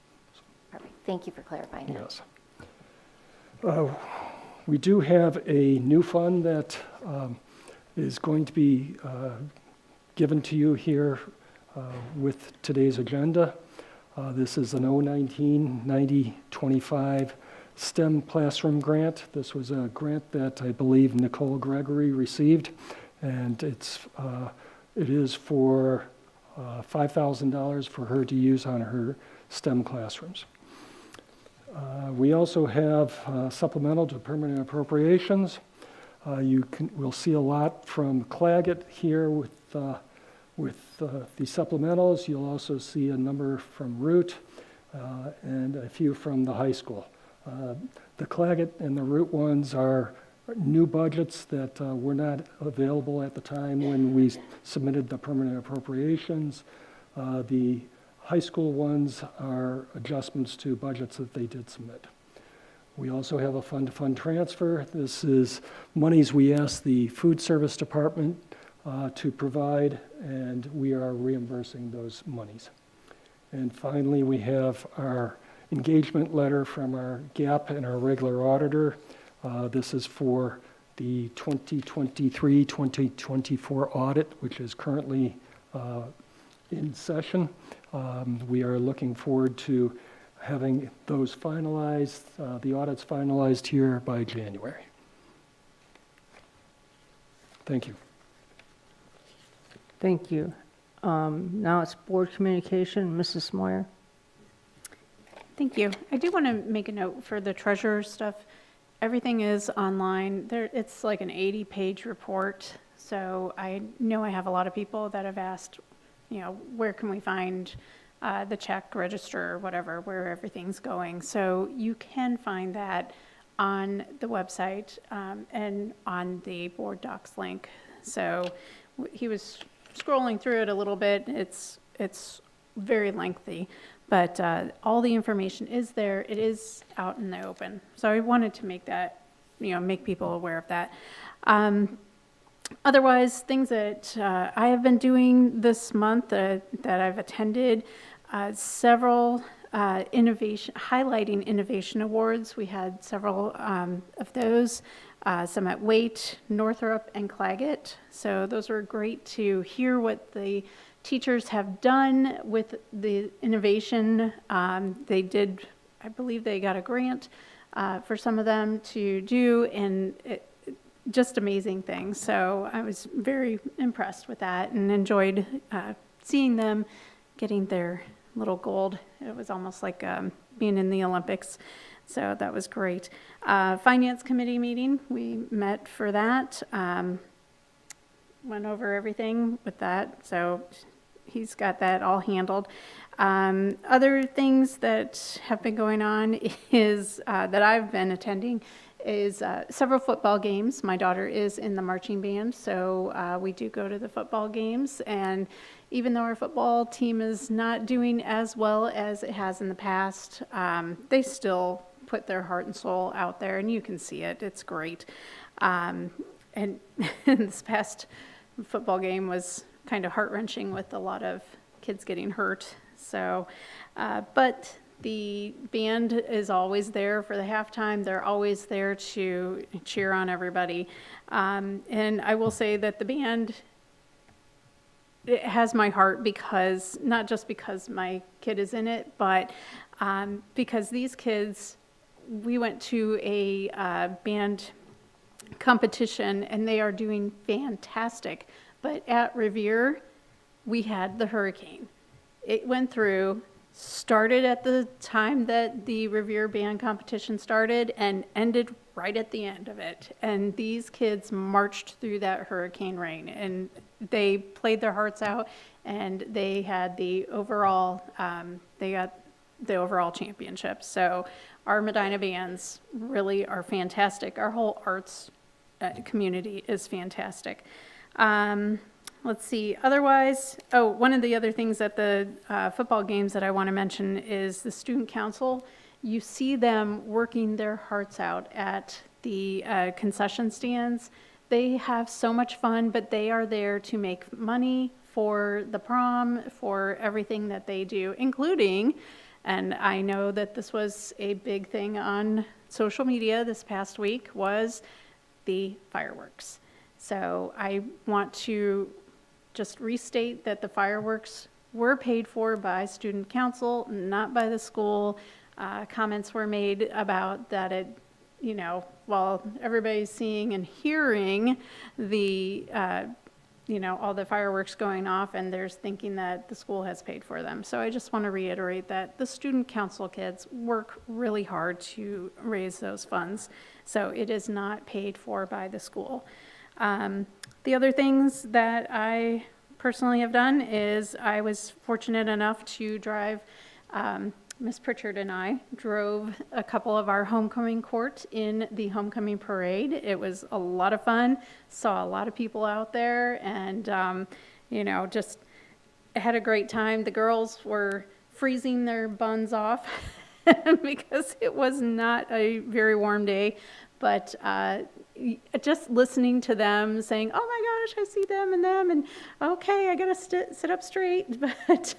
Perfect. Thank you for clarifying that. Yes. We do have a new fund that is going to be given to you here with today's agenda. This is an 019-90-25 STEM classroom grant. This was a grant that I believe Nicole Gregory received, and it is for $5,000 for her to use on her STEM classrooms. We also have supplemental to permanent appropriations. We'll see a lot from Claggett here with the supplementals. You'll also see a number from Root and a few from the high school. The Claggett and the Root ones are new budgets that were not available at the time when we submitted the permanent appropriations. The high school ones are adjustments to budgets that they did submit. We also have a fund-to-fund transfer. This is monies we asked the food service department to provide, and we are reimbursing those monies. And finally, we have our engagement letter from our GAP and our regular auditor. This is for the 2023-2024 audit, which is currently in session. We are looking forward to having those finalized, the audits finalized here by January. Thank you. Thank you. Now it's board communication. Mrs. Moyer. Thank you. I do want to make a note for the treasurer stuff. Everything is online. It's like an 80-page report. So I know I have a lot of people that have asked, where can we find the check register or whatever, where everything's going. So you can find that on the website and on the board docs link. So he was scrolling through it a little bit. It's very lengthy, but all the information is there. It is out in the open. So I wanted to make that, make people aware of that. Otherwise, things that I have been doing this month that I've attended, several highlighting innovation awards. We had several of those, some at Waite, Northrop, and Claggett. So those were great to hear what the teachers have done with the innovation. They did, I believe they got a grant for some of them to do, and just amazing things. So I was very impressed with that and enjoyed seeing them getting their little gold. It was almost like being in the Olympics. So that was great. Finance committee meeting, we met for that. Went over everything with that. So he's got that all handled. Other things that have been going on is that I've been attending is several football games. My daughter is in the marching band, so we do go to the football games. And even though our football team is not doing as well as it has in the past, they still put their heart and soul out there, and you can see it. It's great. And this past football game was kind of heart-wrenching with a lot of kids getting hurt. So, but the band is always there for the halftime. They're always there to cheer on everybody. And I will say that the band, it has my heart because, not just because my kid is in it, but because these kids, we went to a band competition and they are doing fantastic. But at Revere, we had the hurricane. It went through, started at the time that the Revere band competition started and ended right at the end of it. And these kids marched through that hurricane rain and they played their hearts out, and they had the overall, they got the overall championship. So our Medina bands really are fantastic. Our whole arts community is fantastic. Let's see, otherwise, one of the other things at the football games that I want to mention is the student council. You see them working their hearts out at the concession stands. They have so much fun, but they are there to make money for the prom, for everything that they do, including, and I know that this was a big thing on social media this past week, was the fireworks. So I want to just restate that the fireworks were paid for by student council, not by the school. Comments were made about that it, while everybody's seeing and hearing the, all the fireworks going off, and there's thinking that the school has paid for them. So I just want to reiterate that the student council kids work really hard to raise those funds. So it is not paid for by the school. The other things that I personally have done is I was fortunate enough to drive, Miss Pritchard and I drove a couple of our homecoming court in the homecoming parade. It was a lot of fun, saw a lot of people out there, and, just had a great time. The girls were freezing their buns off because it was not a very warm day, but just listening to them saying, oh my gosh, I see them, and okay, I gotta sit up straight. But,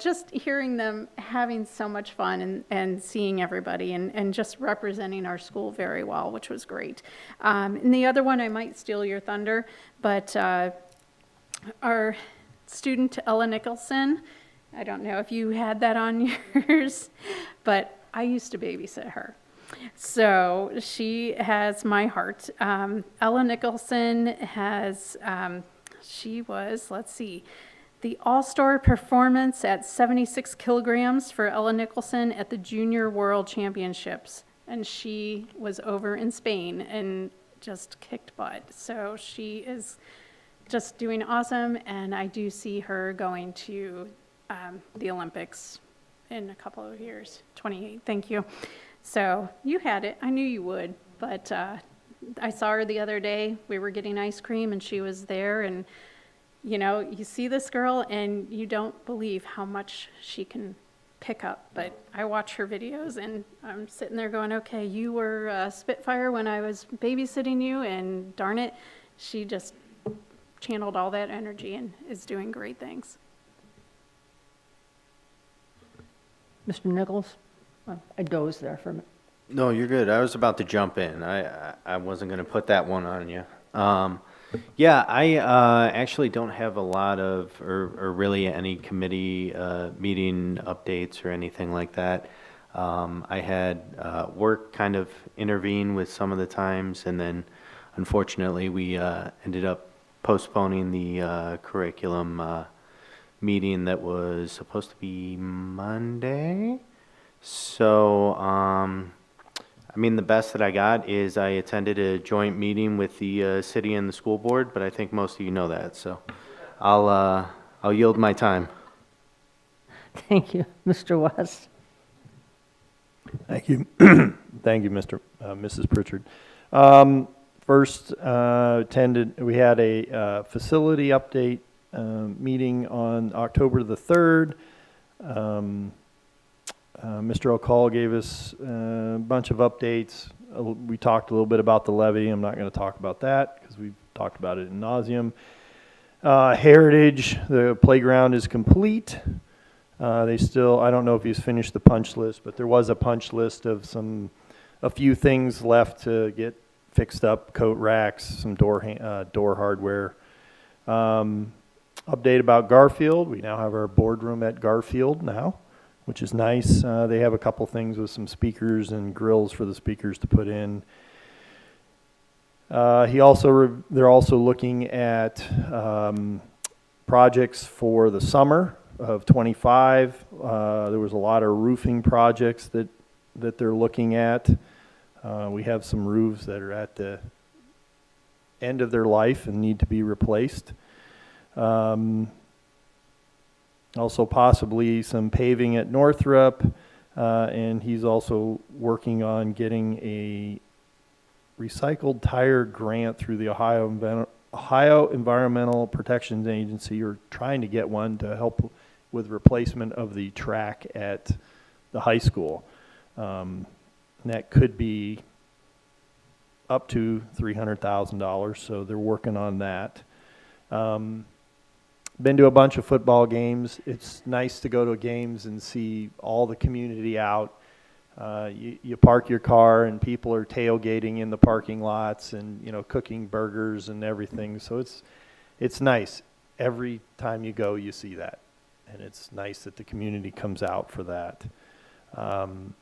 just hearing them having so much fun and seeing everybody and just representing our school very well, which was great. And the other one, I might steal your thunder, but our student, Ella Nicholson, I don't know if you had that on yours, but I used to babysit her. So she has my heart. Ella Nicholson has, she was, let's see, the all-star performance at 76 kilograms for Ella Nicholson at the Junior World Championships. And she was over in Spain and just kicked butt. So she is just doing awesome. And I do see her going to the Olympics in a couple of years, 28. Thank you. So you had it. I knew you would. But I saw her the other day. We were getting ice cream and she was there. And, you know, you see this girl and you don't believe how much she can pick up. But I watch her videos and I'm sitting there going, okay, you were a Spitfire when I was babysitting you. And darn it, she just channeled all that energy and is doing great things. Mr. Nichols? I dozed there for a minute. No, you're good. I was about to jump in. I wasn't going to put that one on you. Yeah, I actually don't have a lot of, or really any committee meeting updates or anything like that. I had work kind of intervene with some of the times, and then unfortunately we ended up postponing the curriculum meeting that was supposed to be Monday. So, I mean, the best that I got is I attended a joint meeting with the city and the school board, but I think most of you know that, so I'll yield my time. Thank you. Mr. West? Thank you. Thank you, Mrs. Pritchard. First, we had a facility update meeting on October the 3rd. Mr. O'Call gave us a bunch of updates. We talked a little bit about the levy. I'm not going to talk about that because we've talked about it in nauseam. Heritage, the playground is complete. I don't know if he's finished the punch list, but there was a punch list of a few things left to get fixed up, coat racks, some door hardware. Update about Garfield. We now have our boardroom at Garfield now, which is nice. They have a couple things with some speakers and grills for the speakers to put in. They're also looking at projects for the summer of 25. There was a lot of roofing projects that they're looking at. We have some roofs that are at the end of their life and need to be replaced. Also possibly some paving at Northrop, and he's also working on getting a recycled tire grant through the Ohio Environmental Protection Agency, or trying to get one to help with replacement of the track at the high school. And that could be up to $300,000, so they're working on that. Been to a bunch of football games. It's nice to go to games and see all the community out. You park your car and people are tailgating in the parking lots and, you know, cooking burgers and everything. So it's nice. Every time you go, you see that. And it's nice that the community comes out for that. On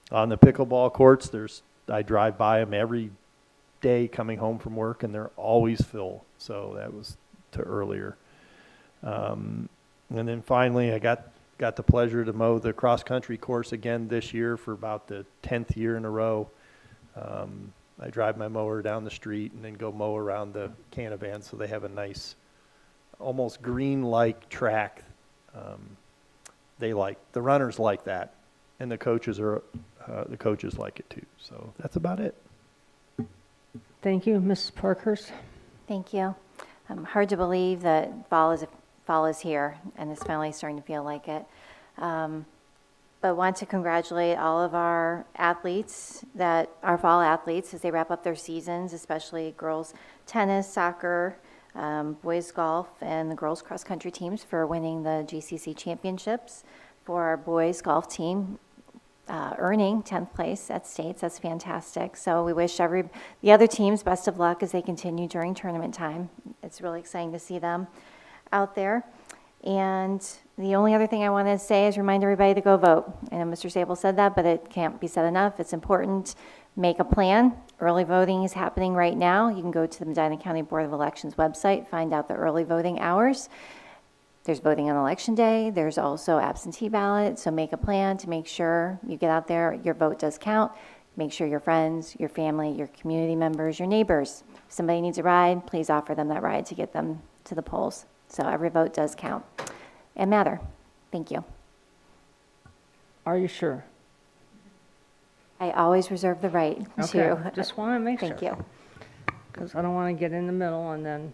the pickleball courts, I drive by them every day coming home from work, and they're always full. So that was to earlier. And then finally, I got the pleasure to mow the cross-country course again this year for about the 10th year in a row. I drive my mower down the street and then go mow around the Canavan, so they have a nice, almost green-like track. The runners like that, and the coaches like it too. So that's about it. Thank you. Mrs. Parkhurst? Thank you. Hard to believe that fall is here, and it's finally starting to feel like it. But want to congratulate all of our fall athletes as they wrap up their seasons, especially girls tennis, soccer, boys golf, and the girls cross country teams for winning the GCC championships. For our boys golf team, earning 10th place at states. That's fantastic. So we wish the other teams best of luck as they continue during tournament time. It's really exciting to see them out there. And the only other thing I want to say is remind everybody to go vote. I know Mr. Sable said that, but it can't be said enough. It's important. Make a plan. Early voting is happening right now. You can go to the Medina County Board of Elections website, find out the early voting hours. There's voting on election day. There's also absentee ballot. So make a plan to make sure you get out there. Your vote does count. Make sure your friends, your family, your community members, your neighbors, if somebody needs a ride, please offer them that ride to get them to the polls. So every vote does count and matter. Thank you. Are you sure? I always reserve the right Okay, to. just want to make sure. Thank you. Because I don't want to get in the middle and then,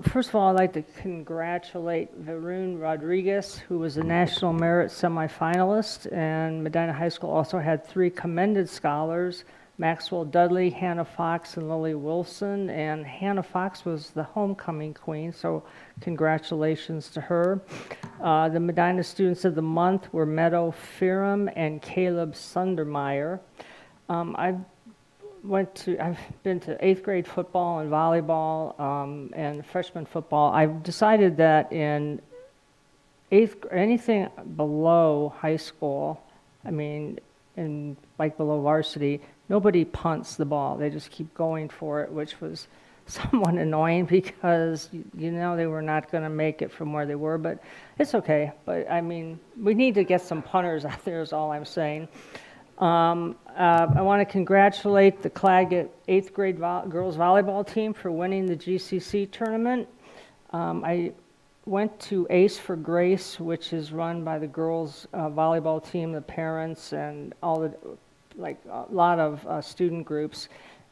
first of all, I'd like to congratulate Varun Rodriguez, who was a National Merit semifinalist, and Medina High School also had 3 commended scholars, Maxwell Dudley, Hannah Fox, and Lily Wilson, and Hannah Fox was the homecoming queen, so congratulations to her. The Medina Students of the Month were Meadow Firam and Caleb Sundermeyer. I've been to 8th grade football and volleyball and freshman football. I've decided that in anything below high school, I mean, in like below varsity, nobody punts the ball. They just keep going for it, which was somewhat annoying because you know they were not going to make it from where they were, but it's okay. But I mean, we need to get some punters out there is all I'm saying. I want to congratulate the Claggett 8th grade girls volleyball team for winning the GCC tournament. I went to Ace for Grace, which is run by the girls volleyball team, the parents, and all the, like a lot of student groups.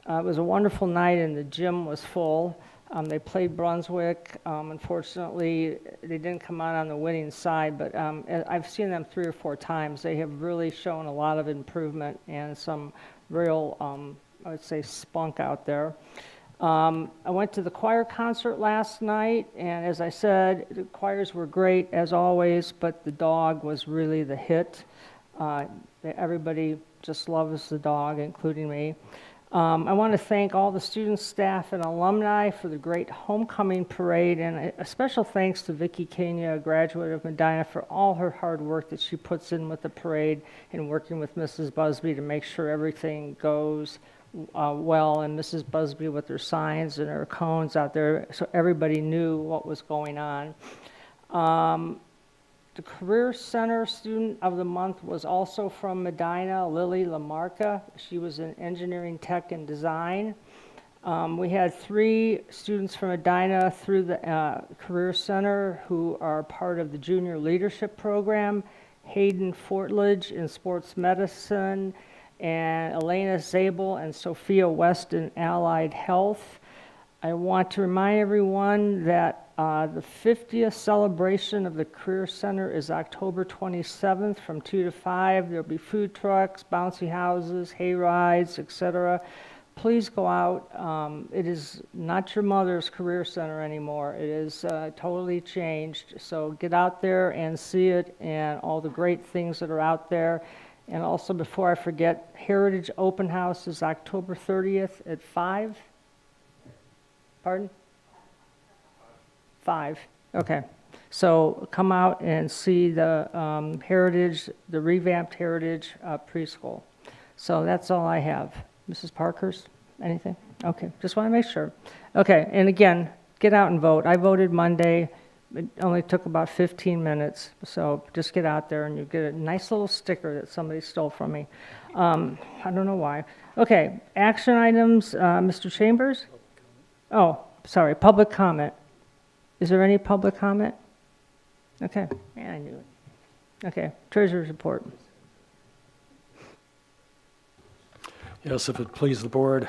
It was a wonderful night and the gym was full. They played Brunswick. Unfortunately, they didn't come out on the winning side, but I've seen them 3 or 4 times. They have really shown a lot of improvement and some real, I would say, spunk out there. I went to the choir concert last night, and as I said, the choirs were great as always, but the dog was really the hit. Everybody just loves the dog, including me. I want to thank all the students, staff, and alumni for the great homecoming parade, and a special thanks to Vicki Kenya, a graduate of Medina, for all her hard work that she puts in with the parade and working with Mrs. Busby to make sure everything goes well, and Mrs. Busby with her signs and her cones out there so everybody knew what was going on. The Career Center Student of the Month was also from Medina, Lily Lamarca. She was in Engineering, Tech, and Design. We had 3 students from Medina through the Career Center who are part of the Junior Leadership Program, Hayden Fortledge in Sports Medicine, and Elena Zabel and Sophia West in Allied Health. I want to remind everyone that the 50th celebration of the Career Center is October 27th from 2 to 5. There'll be food trucks, bouncy houses, hay rides, etc. Please go out. It is not your mother's Career Center anymore. It is totally changed. So get out there and see it and all the great things that are out there. And also, before I forget, Heritage Open House is October 30th at 5. Pardon? 5. Okay. So come out and see the Heritage, the revamped Heritage preschool. So that's all I have. Mrs. Parkhurst, anything? Okay. Just want to make sure. Okay. And again, get out and vote. I voted Monday. It only took about 15 minutes. So just get out there and you get a nice little sticker that somebody stole from me. I don't know why. Okay. Action items, Mr. Chambers? Oh, sorry, public comment. Is there any public comment? Okay, yeah, I knew it. Okay, treasurer's report. Yes, if it please the board.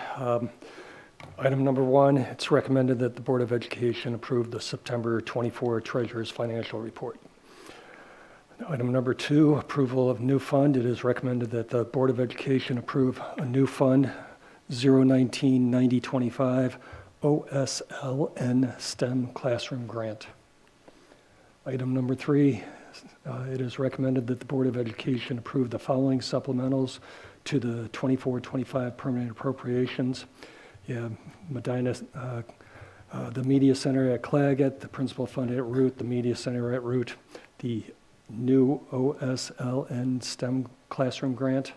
Item number 1, it's recommended that the Board of Education approve the September 24 Treasurer's Financial Report. Item number 2, approval of new fund. It is recommended that the Board of Education approve a new fund 019-9025 OSLN STEM Classroom Grant. Item number 3, it is recommended that the Board of Education approve the following supplementals to the 24-25 permanent appropriations. Yeah, Medina, the Media Center at Claggett, the Principal Fund at Root, the Media Center at Root, the new OSLN STEM Classroom Grant,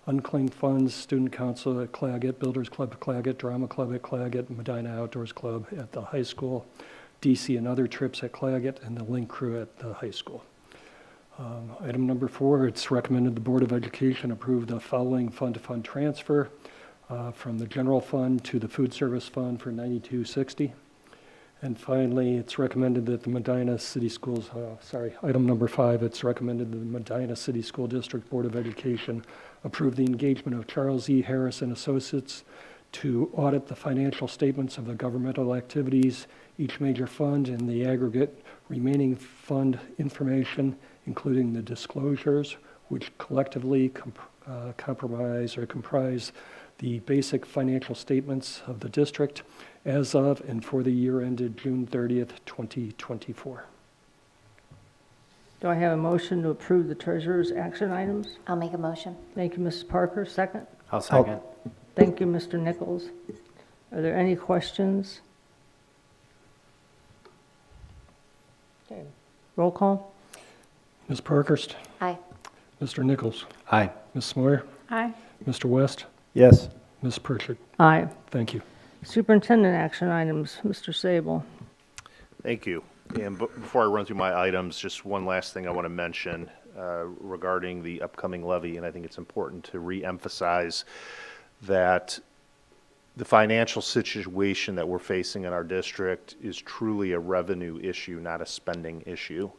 unclaimed funds, Student Council at Claggett, Builders Club at Claggett, Drama Club at Claggett, Medina Outdoors Club at the high school, DC and other trips at Claggett, and the Link Crew at the high school. Item number 4, it's recommended the Board of Education approve the following fund-to-fund transfer from the general fund to the food service fund for $92.60. And finally, it's recommended that the Medina City Schools, item number 5, it's recommended that the Medina City School District Board of Education approve the engagement of Charles E. Harris and Associates to audit the financial statements of the governmental activities, each major fund, and the aggregate remaining fund information, including the disclosures, which collectively comprise the basic financial statements of the district as of and for the year ended June 30th, 2024. Do I have a motion to approve the treasurer's action items? I'll make a motion. Thank you, Mrs. Parker. Second? I'll second. Thank you, Mr. Nichols. Are there any questions? Okay. Roll call? Ms. Parkhurst, Aye. Mr. Nichols, Aye. Ms. Smoyer, Aye. Mr. West, Yes. Ms. Pritchard. Aye. Thank you. Superintendent action items, Mr. Sable. Thank you. And before I run through my items, just one last thing I want to mention regarding the upcoming levy, and I think it's important to reemphasize that the financial situation that we're facing in our district is truly a revenue issue, not a spending issue.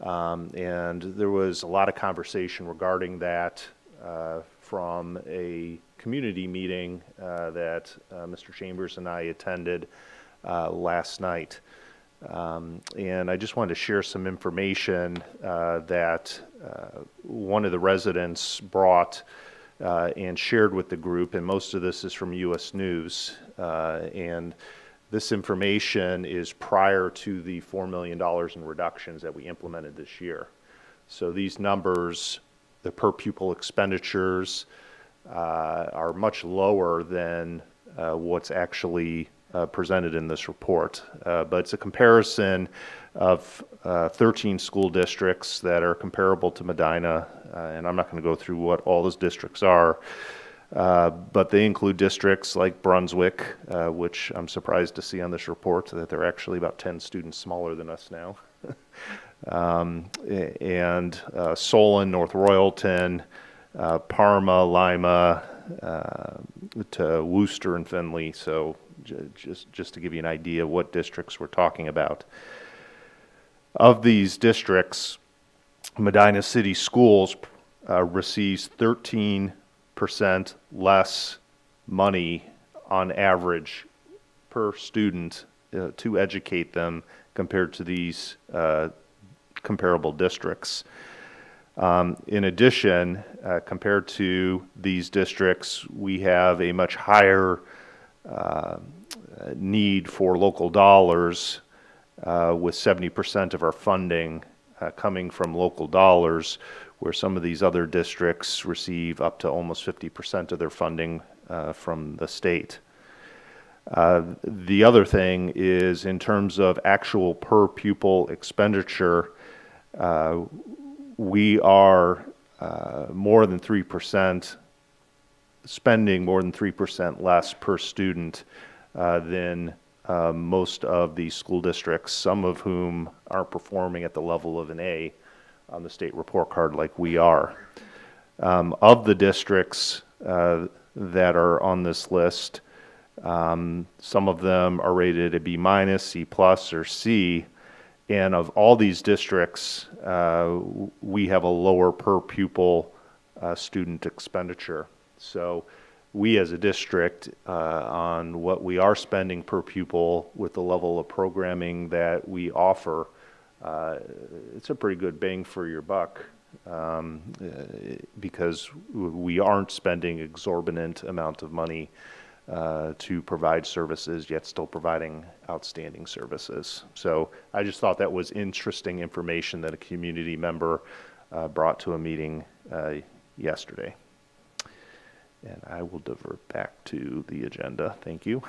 And there was a lot of conversation regarding that from a community meeting that Mr. Chambers and I attended last night. And I just wanted to share some information that one of the residents brought and shared with the group, and most of this is from U.S. News. And this information is prior to the $4 million in reductions that we implemented this year. So these numbers, the per pupil expenditures, are much lower than what's actually presented in this report. But it's a comparison of 13 school districts that are comparable to Medina, and I'm not going to go through what all those districts are, but they include districts like Brunswick, which I'm surprised to see on this report that they're actually about 10 students smaller than us now, and Solon, North Royalton, Parma, Lima, to Worcester and Findlay. So just to give you an idea of what districts we're talking about. Of these districts, Medina City Schools receives 13% less money on average per student to educate them compared to these comparable districts. In addition, compared to these districts, we have a much higher need for local dollars, with 70% of our funding coming from local dollars, where some of these other districts receive up to almost 50% of their funding from the state. The other thing is, in terms of actual per pupil expenditure, we are more than 3%, spending more than 3% less per student than most of these school districts, some of whom are performing at the level of an A on the state report card like we are. Of the districts that are on this list, some of them are rated a B-, C+, or C, and of all these districts, we have a lower per pupil student expenditure. So we as a district, on what we are spending per pupil with the level of programming that we offer, it's a pretty good bang for your buck, because we aren't spending exorbitant amount of money to provide services, yet still providing outstanding services. So I just thought that was interesting information that a community member brought to a meeting yesterday. And I will divert back to the agenda. Thank you.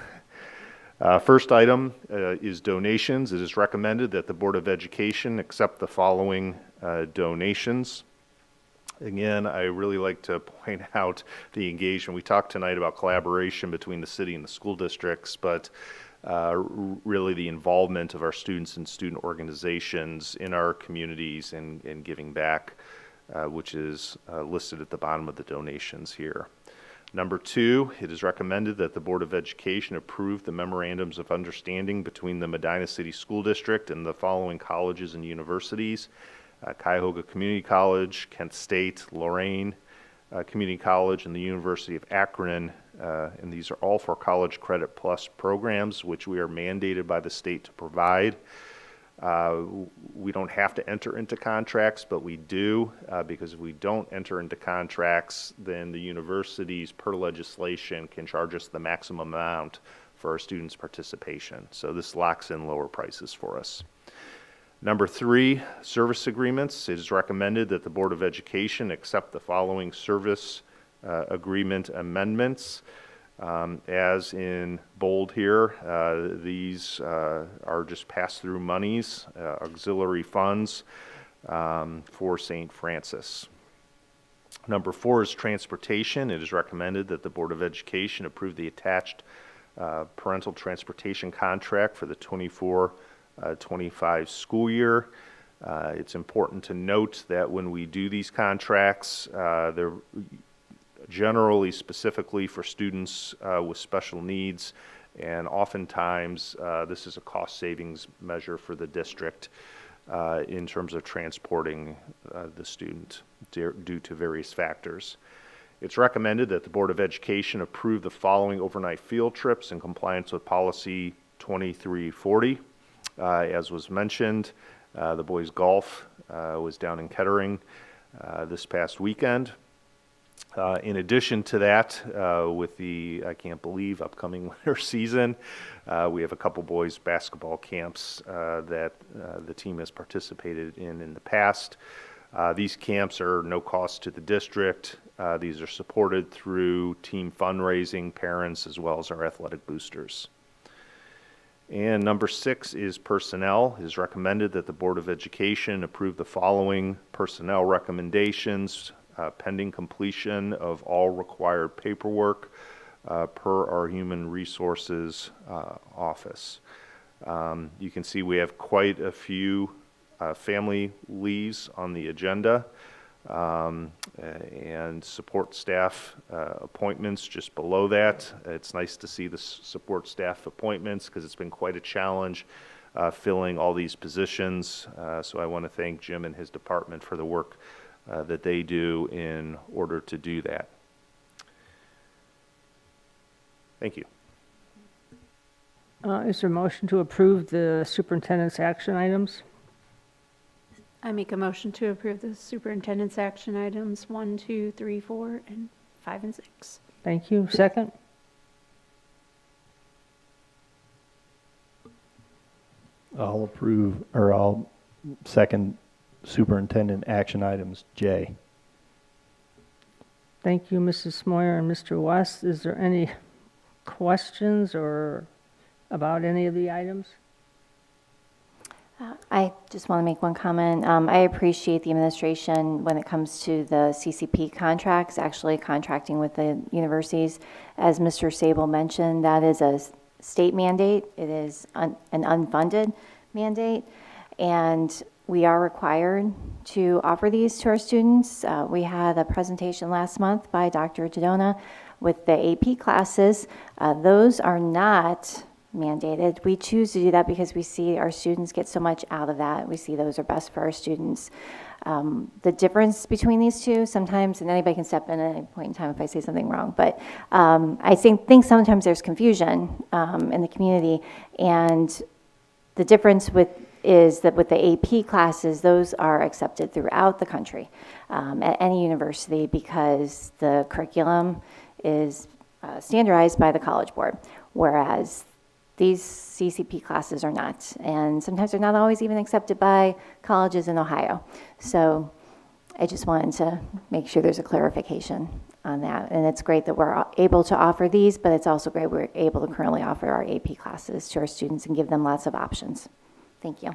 First item is donations. It is recommended that the Board of Education accept the following donations. Again, I really like to point out the engagement. We talked tonight about collaboration between the city and the school districts, but really the involvement of our students and student organizations in our communities and giving back, which is listed at the bottom of the donations here. Number 2, it is recommended that the Board of Education approve the memorandums of understanding between the Medina City School District and the following colleges and universities: Cuyahoga Community College, Kent State, Lorraine Community College, and the University of Akron. And these are all for College Credit Plus programs, which we are mandated by the state to provide. We don't have to enter into contracts, but we do, because if we don't enter into contracts, then the universities, per legislation, can charge us the maximum amount for our students' participation. So this locks in lower prices for us. Number 3, service agreements. It is recommended that the Board of Education accept the following service agreement amendments. As in bold here, these are just pass-through monies, auxiliary funds for St. Francis. Number 4 is transportation. It is recommended that the Board of Education approve the attached parental transportation contract for the 24-25 school year. It's important to note that when we do these contracts, they're generally specifically for students with special needs, and oftentimes this is a cost savings measure for the district in terms of transporting the student due to various factors. It's recommended that the Board of Education approve the following overnight field trips in compliance with Policy 2340. As was mentioned, the boys' golf was down in Kettering this past weekend. In addition to that, with the, I can't believe, upcoming winter season, we have a couple boys' basketball camps that the team has participated in the past. These camps are no cost to the district. These are supported through team fundraising, parents, as well as our athletic boosters. And number 6 is personnel. It is recommended that the Board of Education approve the following personnel recommendations pending completion of all required paperwork per our Human Resources office. You can see we have quite a few family leaves on the agenda, and support staff appointments just below that. It's nice to see the support staff appointments because it's been quite a challenge filling all these positions. So I want to thank Jim and his department for the work that they do in order to do that. Thank you. Is there a motion to approve the superintendent's action items? I make a motion to approve the superintendent's action items 1, 2, 3, 4, and 5 and 6. Thank you. Second? I'll approve, or I'll second superintendent action items J. Thank you, Mrs. Smoyer and Mr. West. Is there any questions or about any of the items? I just want to make one comment. I appreciate the administration when it comes to the CCP contracts, actually contracting with the universities. As Mr. Sable mentioned, that is a state mandate. It is an unfunded mandate, and we are required to offer these to our students. We had a presentation last month by Dr. Dodona with the AP classes. Those are not mandated. We choose to do that because we see our students get so much out of that. We see those are best for our students. The difference between these two sometimes, and anybody can step in at any point in time if I say something wrong, but I think sometimes there's confusion in the community, and the difference is that with the AP classes, those are accepted throughout the country at any university because the curriculum is standardized by the College Board, whereas these CCP classes are not, and sometimes they're not always even accepted by colleges in Ohio. So I just wanted to make sure there's a clarification on that. And it's great that we're able to offer these, but it's also great we're able to currently offer our AP classes to our students and give them lots of options. Thank you.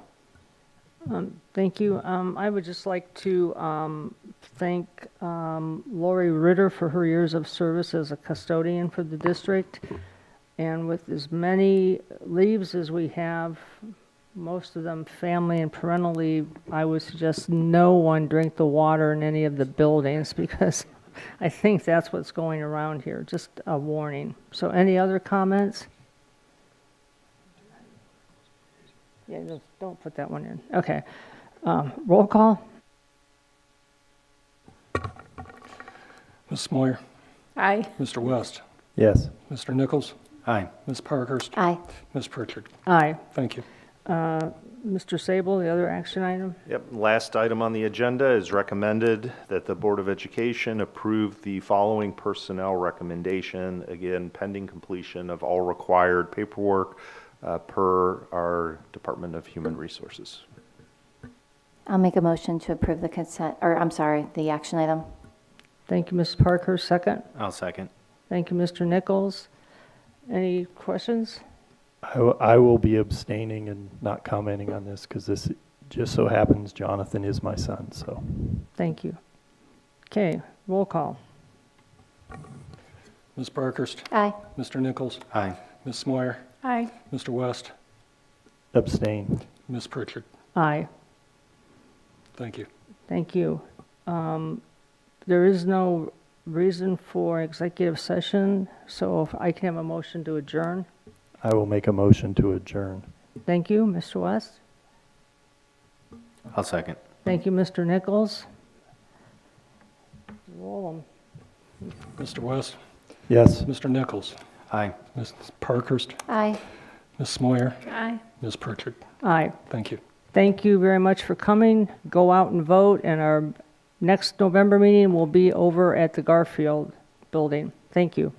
Thank you. I would just like to thank Lori Ritter for her years of service as a custodian for the district. And with as many leaves as we have, most of them family and parental leave, I would suggest no one drink the water in any of the buildings because I think that's what's going around here, just a warning. So any other comments? Yeah, don't put that one in. Okay. Roll call? Ms. Moyer, Aye. Mr. West, Yes. Mr. Nichols, Aye. Ms. Parkhurst, Aye. Ms. Pritchard. Aye. Thank you. Mr. Sable, the other action item? Yep, last item on the agenda is recommended that the Board of Education approve the following personnel recommendation, again, pending completion of all required paperwork per our Department of Human Resources. I'll make a motion to approve the consent, or I'm sorry, the action item. Thank you, Ms. Parker. Second. I'll second. Thank you, Mr. Nichols. Any questions? I will be abstaining and not commenting on this because this just so happens Jonathan is my son, so. Thank you. Okay, roll call. Ms. Parkhurst, Aye. Mr. Nichols, Aye. Ms. Moyer, Aye. Mr. West, Abstain. Ms. Pritchard. Aye. Thank you. Thank you. There is no reason for executive session, so if I can have a motion to adjourn. I will make a motion to adjourn. Thank you, Mr. West. I'll second. Thank you, Mr. Nichols. Roll 'em. Mr. West, Yes. Mr. Nichols, Aye. Ms. Parkhurst, Aye. Ms. Moyer, Aye. Ms. Pritchard. Aye. Thank you. Thank you very much for coming. Go out and vote, and our next November meeting will be over at the Garfield building. Thank you.